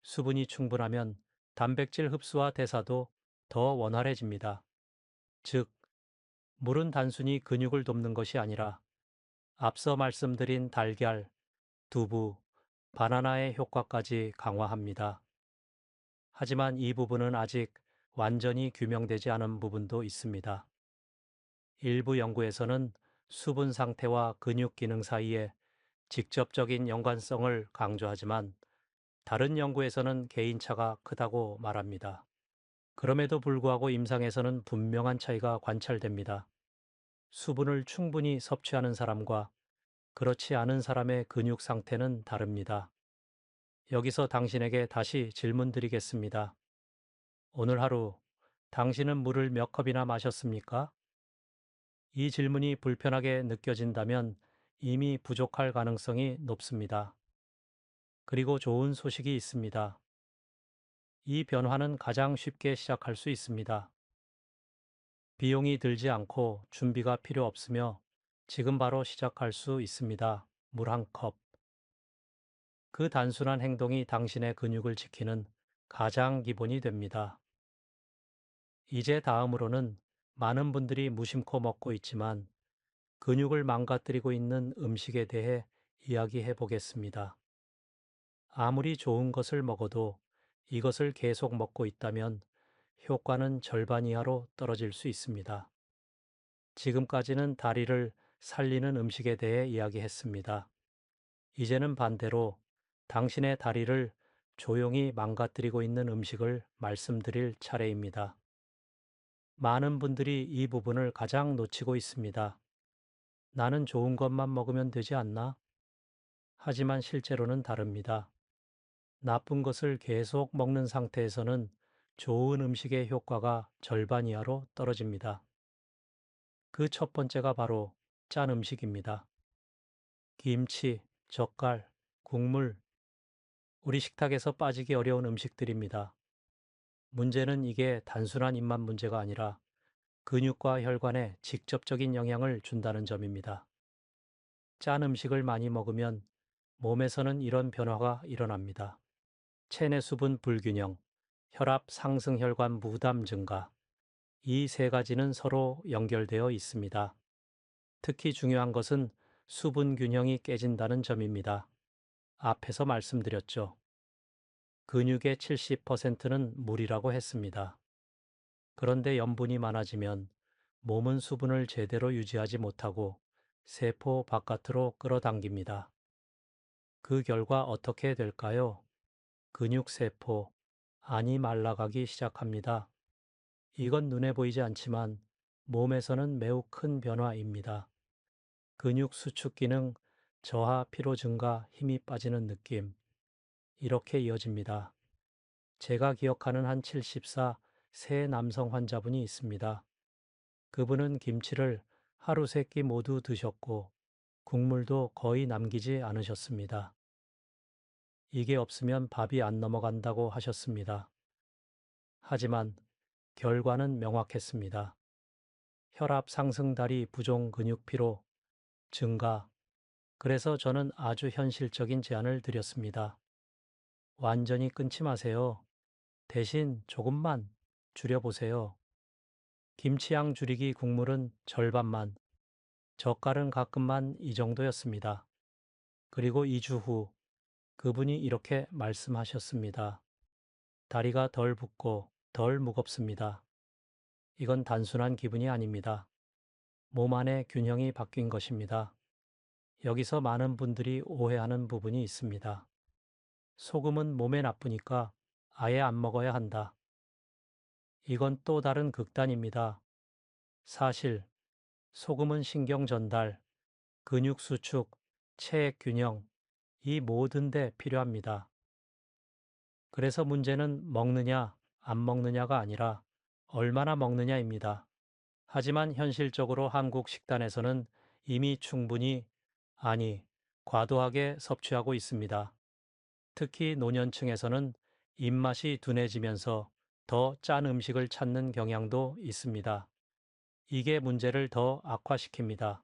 [SPEAKER 1] 수분이 충분하면 단백질 흡수와 대사도 더 원활해집니다. 즉, 물은 단순히 근육을 돕는 것이 아니라 앞서 말씀드린 달걀, 두부, 바나나의 효과까지 강화합니다. 하지만 이 부분은 아직 완전히 규명되지 않은 부분도 있습니다. 일부 연구에서는 수분 상태와 근육 기능 사이에 직접적인 연관성을 강조하지만 다른 연구에서는 개인차가 크다고 말합니다. 그럼에도 불구하고 임상에서는 분명한 차이가 관찰됩니다. 수분을 충분히 섭취하는 사람과 그렇지 않은 사람의 근육 상태는 다릅니다. 여기서 당신에게 다시 질문 드리겠습니다. 오늘 하루 당신은 물을 몇 컵이나 마셨습니까? 이 질문이 불편하게 느껴진다면 이미 부족할 가능성이 높습니다. 그리고 좋은 소식이 있습니다. 이 변화는 가장 쉽게 시작할 수 있습니다. 비용이 들지 않고 준비가 필요 없으며 지금 바로 시작할 수 있습니다. 물 한 컵. 그 단순한 행동이 당신의 근육을 지키는 가장 기본이 됩니다. 이제 다음으로는 많은 분들이 무심코 먹고 있지만 근육을 망가뜨리고 있는 음식에 대해 이야기해 보겠습니다. 아무리 좋은 것을 먹어도 이것을 계속 먹고 있다면 효과는 절반 이하로 떨어질 수 있습니다. 지금까지는 다리를 살리는 음식에 대해 이야기했습니다. 이제는 반대로 당신의 다리를 조용히 망가뜨리고 있는 음식을 말씀드릴 차례입니다. 많은 분들이 이 부분을 가장 놓치고 있습니다. 나는 좋은 것만 먹으면 되지 않나? 하지만 실제로는 다릅니다. 나쁜 것을 계속 먹는 상태에서는 좋은 음식의 효과가 절반 이하로 떨어집니다. 그 첫 번째가 바로 짠 음식입니다. 김치, 젓갈, 국물, 우리 식탁에서 빠지기 어려운 음식들입니다. 문제는 이게 단순한 입맛 문제가 아니라 근육과 혈관에 직접적인 영향을 준다는 점입니다. 짠 음식을 많이 먹으면 몸에서는 이런 변화가 일어납니다. 체내 수분 불균형, 혈압 상승 혈관 무담 증가. 이 세 가지는 서로 연결되어 있습니다. 특히 중요한 것은 수분 균형이 깨진다는 점입니다. 앞에서 말씀드렸죠. 근육의 70%는 물이라고 했습니다. 그런데 염분이 많아지면 몸은 수분을 제대로 유지하지 못하고 세포 바깥으로 끌어당깁니다. 그 결과 어떻게 될까요? 근육세포, 안이 말라가기 시작합니다. 이건 눈에 보이지 않지만 몸에서는 매우 큰 변화입니다. 근육 수축 기능, 저하, 피로 증가, 힘이 빠지는 느낌. 이렇게 이어집니다. 제가 기억하는 한 74 세 남성 환자분이 있습니다. 그분은 김치를 하루 세 끼 모두 드셨고 국물도 거의 남기지 않으셨습니다. 이게 없으면 밥이 안 넘어간다고 하셨습니다. 하지만 결과는 명확했습니다. 혈압 상승, 다리 부종, 근육 피로 증가. 그래서 저는 아주 현실적인 제안을 드렸습니다. 완전히 끊지 마세요. 대신 조금만 줄여보세요. 김치양 줄이기, 국물은 절반만, 젓갈은 가끔만, 이 정도였습니다. 그리고 2주 후 그분이 이렇게 말씀하셨습니다. 다리가 덜 붓고 덜 무겁습니다. 이건 단순한 기분이 아닙니다. 몸 안의 균형이 바뀐 것입니다. 여기서 많은 분들이 오해하는 부분이 있습니다. 소금은 몸에 나쁘니까 아예 안 먹어야 한다. 이건 또 다른 극단입니다. 사실 소금은 신경 전달, 근육 수축, 체액 균형, 이 모든 데 필요합니다. 그래서 문제는 먹느냐, 안 먹느냐가 아니라 얼마나 먹느냐입니다. 하지만 현실적으로 한국 식단에서는 이미 충분히, 아니, 과도하게 섭취하고 있습니다. 특히 노년층에서는 입맛이 둔해지면서 더 짠 음식을 찾는 경향도 있습니다. 이게 문제를 더 악화시킵니다.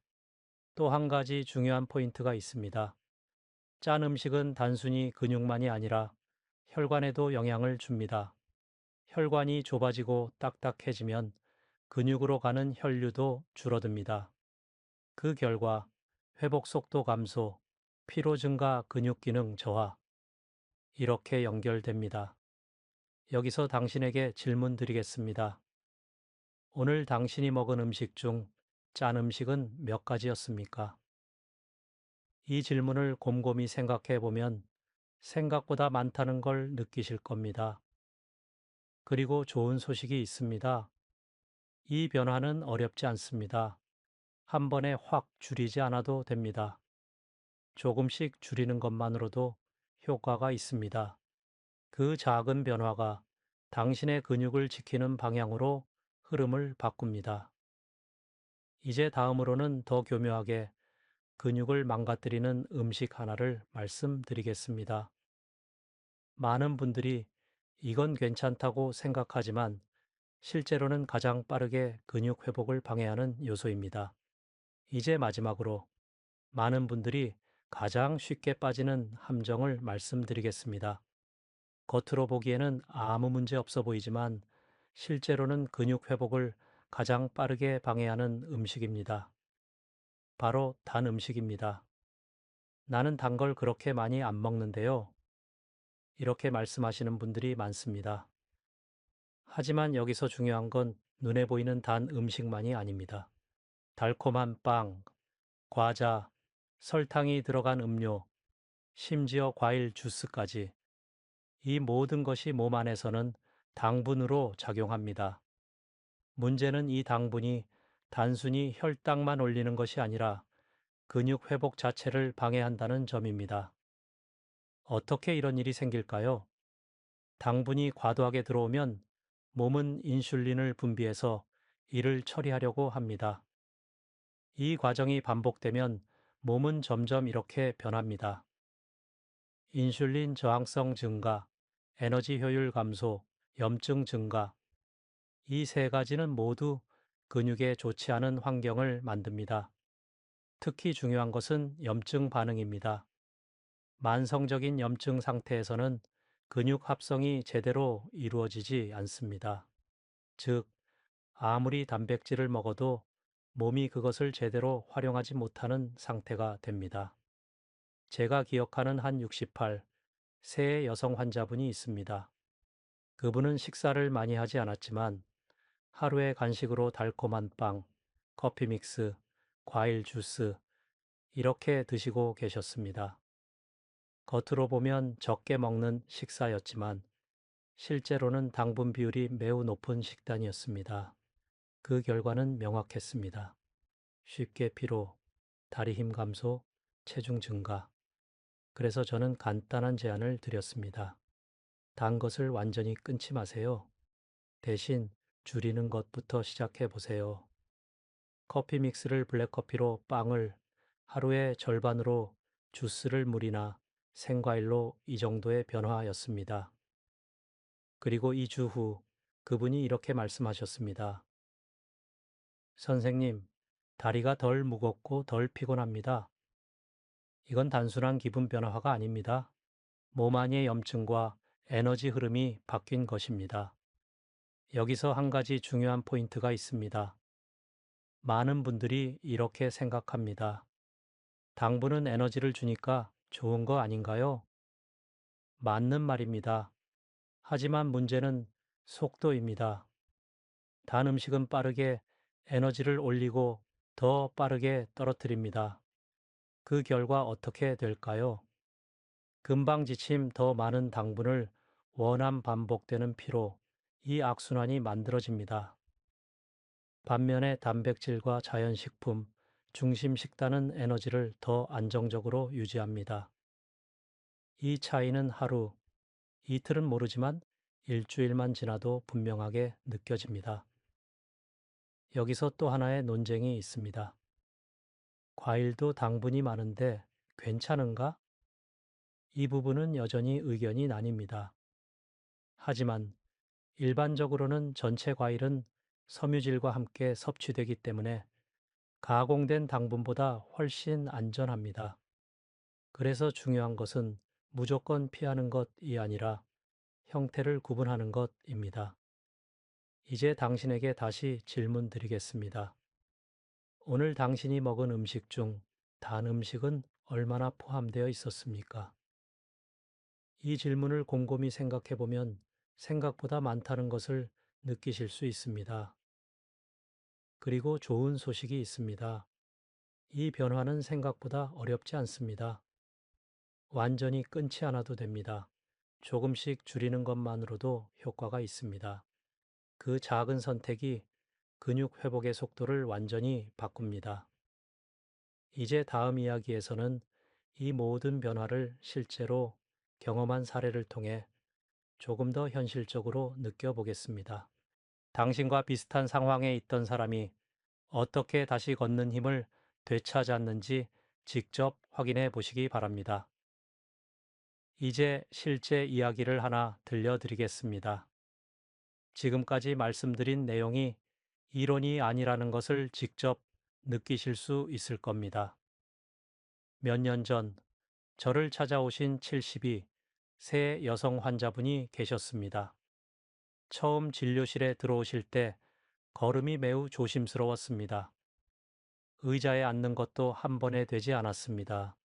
[SPEAKER 1] 또 한 가지 중요한 포인트가 있습니다. 짠 음식은 단순히 근육만이 아니라 혈관에도 영향을 줍니다. 혈관이 좁아지고 딱딱해지면 근육으로 가는 혈류도 줄어듭니다. 그 결과 회복 속도 감소, 피로 증가, 근육 기능 저하, 이렇게 연결됩니다. 여기서 당신에게 질문 드리겠습니다. 오늘 당신이 먹은 음식 중 짠 음식은 몇 가지였습니까? 이 질문을 곰곰이 생각해 보면 생각보다 많다는 걸 느끼실 겁니다. 그리고 좋은 소식이 있습니다. 이 변화는 어렵지 않습니다. 한 번에 확 줄이지 않아도 됩니다. 조금씩 줄이는 것만으로도 효과가 있습니다. 그 작은 변화가 당신의 근육을 지키는 방향으로 흐름을 바꿉니다. 이제 다음으로는 더 교묘하게 근육을 망가뜨리는 음식 하나를 말씀드리겠습니다. 많은 분들이 이건 괜찮다고 생각하지만 실제로는 가장 빠르게 근육 회복을 방해하는 요소입니다. 이제 마지막으로 많은 분들이 가장 쉽게 빠지는 함정을 말씀드리겠습니다. 겉으로 보기에는 아무 문제 없어 보이지만 실제로는 근육 회복을 가장 빠르게 방해하는 음식입니다. 바로 단 음식입니다. 나는 단 걸 그렇게 많이 안 먹는데요. 이렇게 말씀하시는 분들이 많습니다. 하지만 여기서 중요한 건 눈에 보이는 단 음식만이 아닙니다. 달콤한 빵, 과자, 설탕이 들어간 음료, 심지어 과일 주스까지 이 모든 것이 몸 안에서는 당분으로 작용합니다. 문제는 이 당분이 단순히 혈당만 올리는 것이 아니라 근육 회복 자체를 방해한다는 점입니다. 어떻게 이런 일이 생길까요? 당분이 과도하게 들어오면 몸은 인슐린을 분비해서 이를 처리하려고 합니다. 이 과정이 반복되면 몸은 점점 이렇게 변합니다. 인슐린 저항성 증가, 에너지 효율 감소, 염증 증가. 이 세 가지는 모두 근육에 좋지 않은 환경을 만듭니다. 특히 중요한 것은 염증 반응입니다. 만성적인 염증 상태에서는 근육 합성이 제대로 이루어지지 않습니다. 즉, 아무리 단백질을 먹어도 몸이 그것을 제대로 활용하지 못하는 상태가 됩니다. 제가 기억하는 한 68, 세 여성 환자분이 있습니다. 그분은 식사를 많이 하지 않았지만 하루에 간식으로 달콤한 빵, 커피 믹스, 과일 주스 이렇게 드시고 계셨습니다. 겉으로 보면 적게 먹는 식사였지만 실제로는 당분 비율이 매우 높은 식단이었습니다. 그 결과는 명확했습니다. 쉽게 피로, 다리 힘 감소, 체중 증가. 그래서 저는 간단한 제안을 드렸습니다. 단 것을 완전히 끊지 마세요. 대신 줄이는 것부터 시작해 보세요. 커피 믹스를 블랙커피로 빵을 하루의 절반으로 주스를 물이나 생과일로 이 정도의 변화였습니다. 그리고 2주 후 그분이 이렇게 말씀하셨습니다. 선생님, 다리가 덜 무겁고 덜 피곤합니다. 이건 단순한 기분 변화가 아닙니다. 몸 안의 염증과 에너지 흐름이 바뀐 것입니다. 여기서 한 가지 중요한 포인트가 있습니다. 많은 분들이 이렇게 생각합니다. 당분은 에너지를 주니까 좋은 거 아닌가요? 맞는 말입니다. 하지만 문제는 속도입니다. 단 음식은 빠르게 에너지를 올리고 더 빠르게 떨어뜨립니다. 그 결과 어떻게 될까요? 금방 지침, 더 많은 당분을 원한 반복되는 피로, 이 악순환이 만들어집니다. 반면에 단백질과 자연식품, 중심 식단은 에너지를 더 안정적으로 유지합니다. 이 차이는 하루, 이틀은 모르지만 일주일만 지나도 분명하게 느껴집니다. 여기서 또 하나의 논쟁이 있습니다. 과일도 당분이 많은데 괜찮은가? 이 부분은 여전히 의견이 나뉩니다. 하지만 일반적으로는 전체 과일은 섬유질과 함께 섭취되기 때문에 가공된 당분보다 훨씬 안전합니다. 그래서 중요한 것은 무조건 피하는 것이 아니라 형태를 구분하는 것입니다. 이제 당신에게 다시 질문 드리겠습니다. 오늘 당신이 먹은 음식 중 단 음식은 얼마나 포함되어 있었습니까? 이 질문을 곰곰이 생각해 보면 생각보다 많다는 것을 느끼실 수 있습니다. 그리고 좋은 소식이 있습니다. 이 변화는 생각보다 어렵지 않습니다. 완전히 끊지 않아도 됩니다. 조금씩 줄이는 것만으로도 효과가 있습니다. 그 작은 선택이 근육 회복의 속도를 완전히 바꿉니다. 이제 다음 이야기에서는 이 모든 변화를 실제로 경험한 사례를 통해 조금 더 현실적으로 느껴보겠습니다. 당신과 비슷한 상황에 있던 사람이 어떻게 다시 걷는 힘을 되찾았는지 직접 확인해 보시기 바랍니다. 이제 실제 이야기를 하나 들려드리겠습니다. 지금까지 말씀드린 내용이 이론이 아니라는 것을 직접 느끼실 수 있을 겁니다. 몇 년 전 저를 찾아오신 72, 세 여성 환자분이 계셨습니다. 처음 진료실에 들어오실 때 걸음이 매우 조심스러웠습니다. 의자에 앉는 것도 한 번에 되지 않았습니다.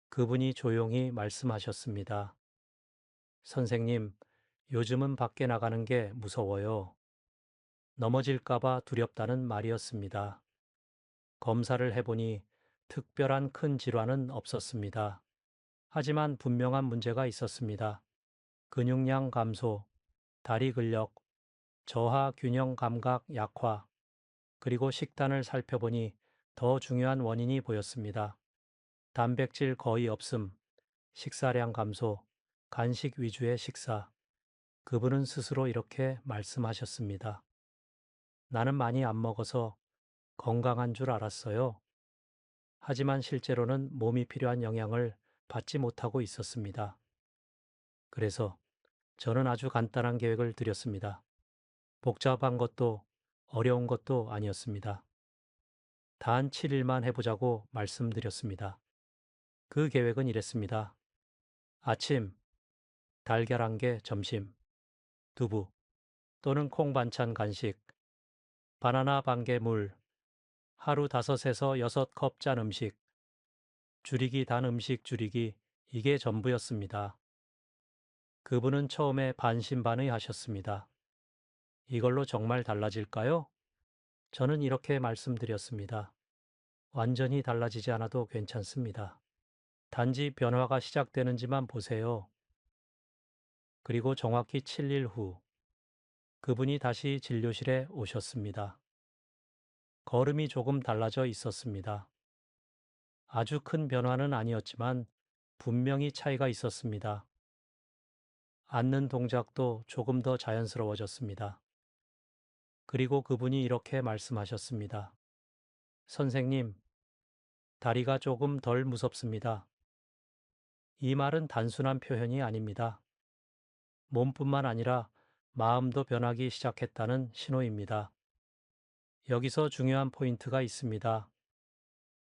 [SPEAKER 1] 그분이 조용히 말씀하셨습니다. 선생님, 요즘은 밖에 나가는 게 무서워요. 넘어질까봐 두렵다는 말이었습니다. 검사를 해보니 특별한 큰 질환은 없었습니다. 하지만 분명한 문제가 있었습니다. 근육량 감소, 다리 근력, 저하 균형 감각 약화, 그리고 식단을 살펴보니 더 중요한 원인이 보였습니다. 단백질 거의 없음, 식사량 감소, 간식 위주의 식사. 그분은 스스로 이렇게 말씀하셨습니다. 나는 많이 안 먹어서 건강한 줄 알았어요. 하지만 실제로는 몸이 필요한 영양을 받지 못하고 있었습니다. 그래서 저는 아주 간단한 계획을 드렸습니다. 복잡한 것도 어려운 것도 아니었습니다. 단 7일만 해보자고 말씀드렸습니다. 그 계획은 이랬습니다. 아침, 달걀 한 개 점심, 두부 또는 콩 반찬 간식, 바나나 반 개 물, 하루 5에서 6컵 짠 음식, 줄이기 단 음식 줄이기, 이게 전부였습니다. 그분은 처음에 반신반의하셨습니다. 이걸로 정말 달라질까요? 저는 이렇게 말씀드렸습니다. 완전히 달라지지 않아도 괜찮습니다. 단지 변화가 시작되는지만 보세요. 그리고 정확히 7일 후 그분이 다시 진료실에 오셨습니다. 걸음이 조금 달라져 있었습니다. 아주 큰 변화는 아니었지만 분명히 차이가 있었습니다. 앉는 동작도 조금 더 자연스러워졌습니다. 그리고 그분이 이렇게 말씀하셨습니다. 선생님, 다리가 조금 덜 무섭습니다. 이 말은 단순한 표현이 아닙니다. 몸뿐만 아니라 마음도 변하기 시작했다는 신호입니다. 여기서 중요한 포인트가 있습니다.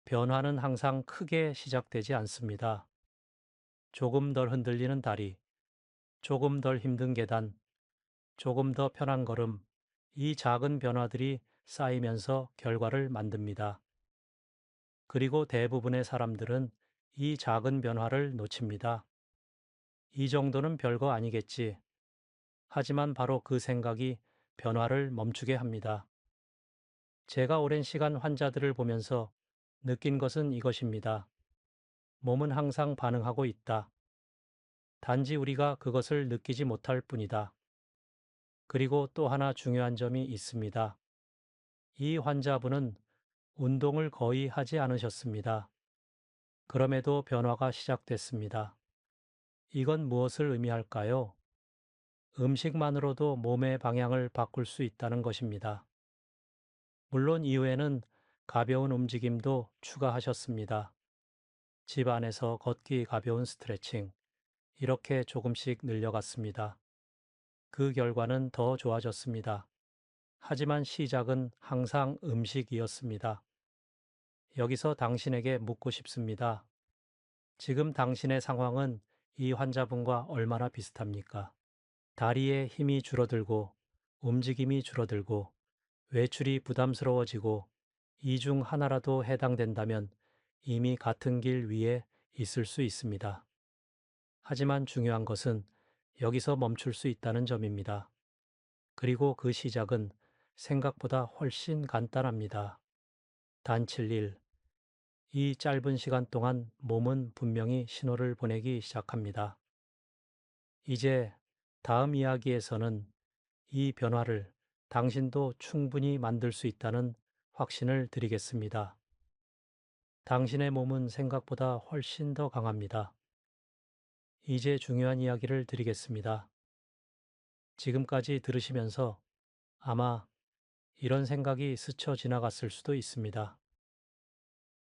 [SPEAKER 1] 변화는 항상 크게 시작되지 않습니다. 조금 덜 흔들리는 다리, 조금 덜 힘든 계단, 조금 더 편한 걸음, 이 작은 변화들이 쌓이면서 결과를 만듭니다. 그리고 대부분의 사람들은 이 작은 변화를 놓칩니다. 이 정도는 별거 아니겠지. 하지만 바로 그 생각이 변화를 멈추게 합니다. 제가 오랜 시간 환자들을 보면서 느낀 것은 이것입니다. 몸은 항상 반응하고 있다. 단지 우리가 그것을 느끼지 못할 뿐이다. 그리고 또 하나 중요한 점이 있습니다. 이 환자분은 운동을 거의 하지 않으셨습니다. 그럼에도 변화가 시작됐습니다. 이건 무엇을 의미할까요? 음식만으로도 몸의 방향을 바꿀 수 있다는 것입니다. 물론 이후에는 가벼운 움직임도 추가하셨습니다. 집 안에서 걷기 가벼운 스트레칭, 이렇게 조금씩 늘려갔습니다. 그 결과는 더 좋아졌습니다. 하지만 시작은 항상 음식이었습니다. 여기서 당신에게 묻고 싶습니다. 지금 당신의 상황은 이 환자분과 얼마나 비슷합니까? 다리에 힘이 줄어들고, 움직임이 줄어들고, 외출이 부담스러워지고, 이 중 하나라도 해당된다면 이미 같은 길 위에 있을 수 있습니다. 하지만 중요한 것은 여기서 멈출 수 있다는 점입니다. 그리고 그 시작은 생각보다 훨씬 간단합니다. 단 7일. 이 짧은 시간 동안 몸은 분명히 신호를 보내기 시작합니다. 이제 다음 이야기에서는 이 변화를 당신도 충분히 만들 수 있다는 확신을 드리겠습니다. 당신의 몸은 생각보다 훨씬 더 강합니다. 이제 중요한 이야기를 드리겠습니다. 지금까지 들으시면서 아마 이런 생각이 스쳐 지나갔을 수도 있습니다.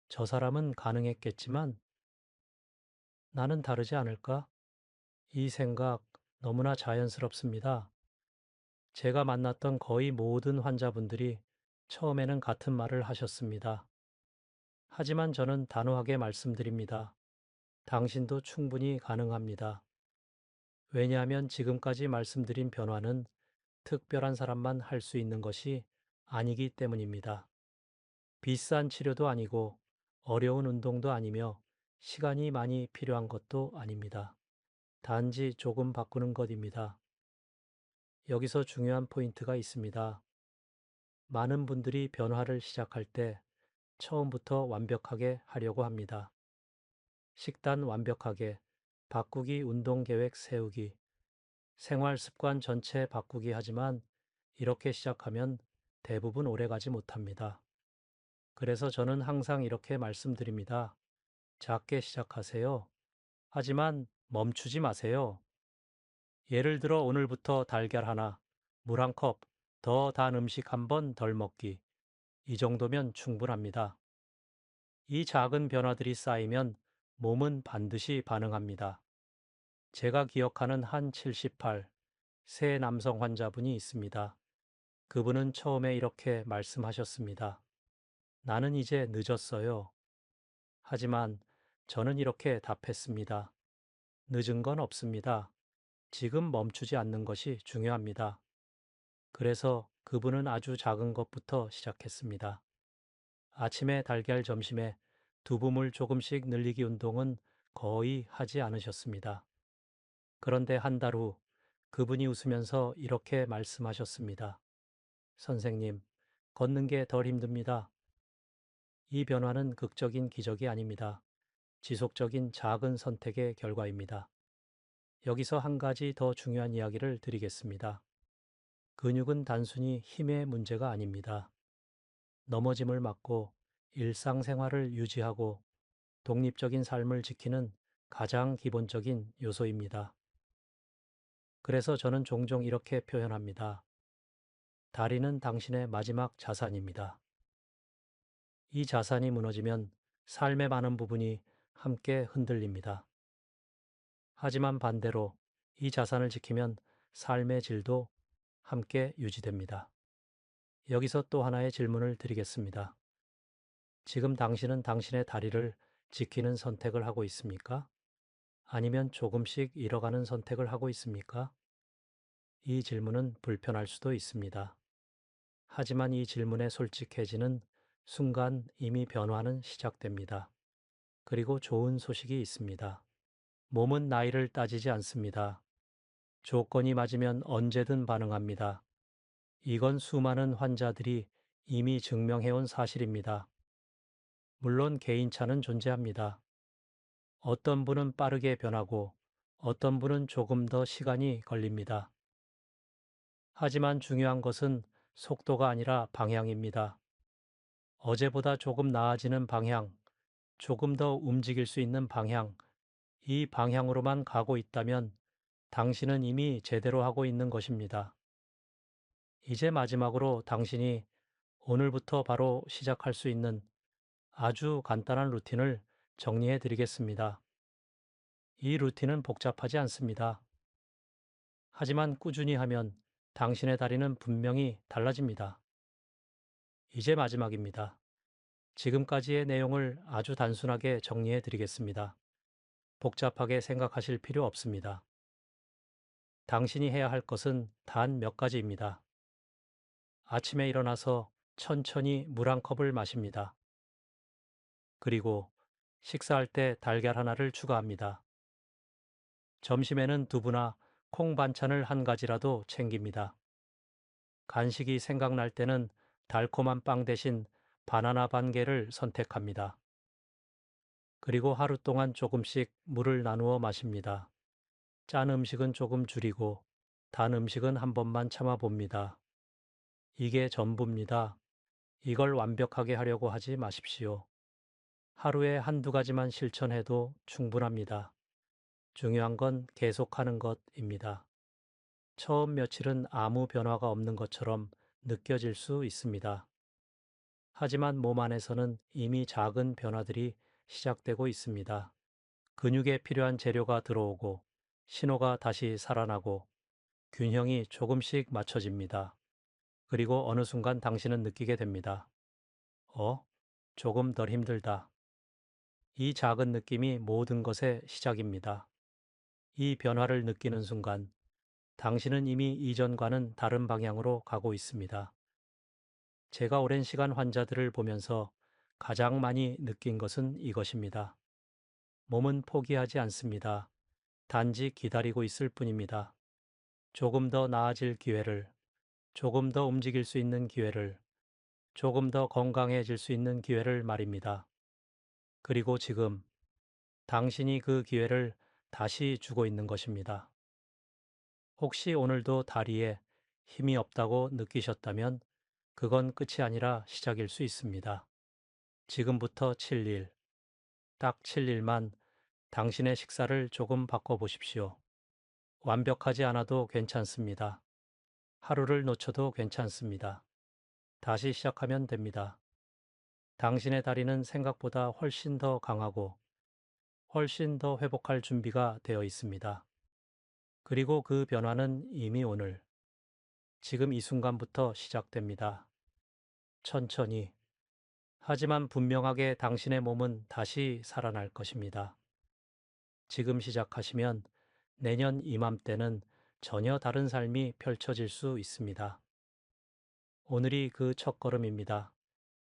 [SPEAKER 1] 저 사람은 가능했겠지만 나는 다르지 않을까? 이 생각 너무나 자연스럽습니다. 제가 만났던 거의 모든 환자분들이 처음에는 같은 말을 하셨습니다. 하지만 저는 단호하게 말씀드립니다. 당신도 충분히 가능합니다. 왜냐하면 지금까지 말씀드린 변화는 특별한 사람만 할 수 있는 것이 아니기 때문입니다. 비싼 치료도 아니고 어려운 운동도 아니며 시간이 많이 필요한 것도 아닙니다. 단지 조금 바꾸는 것입니다. 여기서 중요한 포인트가 있습니다. 많은 분들이 변화를 시작할 때 처음부터 완벽하게 하려고 합니다. 식단 완벽하게, 바꾸기 운동 계획 세우기, 생활 습관 전체 바꾸기 하지만 이렇게 시작하면 대부분 오래 가지 못합니다. 그래서 저는 항상 이렇게 말씀드립니다. 작게 시작하세요. 하지만 멈추지 마세요. 예를 들어 오늘부터 달걀 하나, 물 한 컵, 더 단 음식 한 번 덜 먹기. 이 정도면 충분합니다. 이 작은 변화들이 쌓이면 몸은 반드시 반응합니다. 제가 기억하는 한 78, 세 남성 환자분이 있습니다. 그분은 처음에 이렇게 말씀하셨습니다. 나는 이제 늦었어요. 하지만 저는 이렇게 답했습니다. 늦은 건 없습니다. 지금 멈추지 않는 것이 중요합니다. 그래서 그분은 아주 작은 것부터 시작했습니다. 아침에 달걀, 점심에 두부물 조금씩 늘리기 운동은 거의 하지 않으셨습니다. 그런데 한 달 후 그분이 웃으면서 이렇게 말씀하셨습니다. 선생님, 걷는 게 덜 힘듭니다. 이 변화는 극적인 기적이 아닙니다. 지속적인 작은 선택의 결과입니다. 여기서 한 가지 더 중요한 이야기를 드리겠습니다. 근육은 단순히 힘의 문제가 아닙니다. 넘어짐을 막고 일상생활을 유지하고 독립적인 삶을 지키는 가장 기본적인 요소입니다. 그래서 저는 종종 이렇게 표현합니다. 다리는 당신의 마지막 자산입니다. 이 자산이 무너지면 삶의 많은 부분이 함께 흔들립니다. 하지만 반대로 이 자산을 지키면 삶의 질도 함께 유지됩니다. 여기서 또 하나의 질문을 드리겠습니다. 지금 당신은 당신의 다리를 지키는 선택을 하고 있습니까? 아니면 조금씩 잃어가는 선택을 하고 있습니까? 이 질문은 불편할 수도 있습니다. 하지만 이 질문에 솔직해지는 순간 이미 변화는 시작됩니다. 그리고 좋은 소식이 있습니다. 몸은 나이를 따지지 않습니다. 조건이 맞으면 언제든 반응합니다. 이건 수많은 환자들이 이미 증명해온 사실입니다. 물론 개인차는 존재합니다. 어떤 분은 빠르게 변하고 어떤 분은 조금 더 시간이 걸립니다. 하지만 중요한 것은 속도가 아니라 방향입니다. 어제보다 조금 나아지는 방향, 조금 더 움직일 수 있는 방향, 이 방향으로만 가고 있다면 당신은 이미 제대로 하고 있는 것입니다. 이제 마지막으로 당신이 오늘부터 바로 시작할 수 있는 아주 간단한 루틴을 정리해 드리겠습니다. 이 루틴은 복잡하지 않습니다. 하지만 꾸준히 하면 당신의 다리는 분명히 달라집니다. 이제 마지막입니다. 지금까지의 내용을 아주 단순하게 정리해 드리겠습니다. 복잡하게 생각하실 필요 없습니다. 당신이 해야 할 것은 단 몇 가지입니다. 아침에 일어나서 천천히 물 한 컵을 마십니다. 그리고 식사할 때 달걀 하나를 추가합니다. 점심에는 두부나 콩 반찬을 한 가지라도 챙깁니다. 간식이 생각날 때는 달콤한 빵 대신 바나나 반 개를 선택합니다. 그리고 하루 동안 조금씩 물을 나누어 마십니다. 짠 음식은 조금 줄이고 단 음식은 한 번만 참아 봅니다. 이게 전부입니다. 이걸 완벽하게 하려고 하지 마십시오. 하루에 한두 가지만 실천해도 충분합니다. 중요한 건 계속하는 것입니다. 처음 며칠은 아무 변화가 없는 것처럼 느껴질 수 있습니다. 하지만 몸 안에서는 이미 작은 변화들이 시작되고 있습니다. 근육에 필요한 재료가 들어오고 신호가 다시 살아나고 균형이 조금씩 맞춰집니다. 그리고 어느 순간 당신은 느끼게 됩니다. 조금 덜 힘들다. 이 작은 느낌이 모든 것의 시작입니다. 이 변화를 느끼는 순간 당신은 이미 이전과는 다른 방향으로 가고 있습니다. 제가 오랜 시간 환자들을 보면서 가장 많이 느낀 것은 이것입니다. 몸은 포기하지 않습니다. 단지 기다리고 있을 뿐입니다. 조금 더 나아질 기회를, 조금 더 움직일 수 있는 기회를, 조금 더 건강해질 수 있는 기회를 말입니다. 그리고 지금 당신이 그 기회를 다시 주고 있는 것입니다. 혹시 오늘도 다리에 힘이 없다고 느끼셨다면 그건 끝이 아니라 시작일 수 있습니다. 지금부터 7일, 딱 7일만 당신의 식사를 조금 바꿔보십시오. 완벽하지 않아도 괜찮습니다. 하루를 놓쳐도 괜찮습니다. 다시 시작하면 됩니다. 당신의 다리는 생각보다 훨씬 더 강하고 훨씬 더 회복할 준비가 되어 있습니다. 그리고 그 변화는 이미 오늘, 지금 이 순간부터 시작됩니다. 천천히, 하지만 분명하게 당신의 몸은 다시 살아날 것입니다. 지금 시작하시면 내년 이맘때는 전혀 다른 삶이 펼쳐질 수 있습니다. 오늘이 그 첫걸음입니다.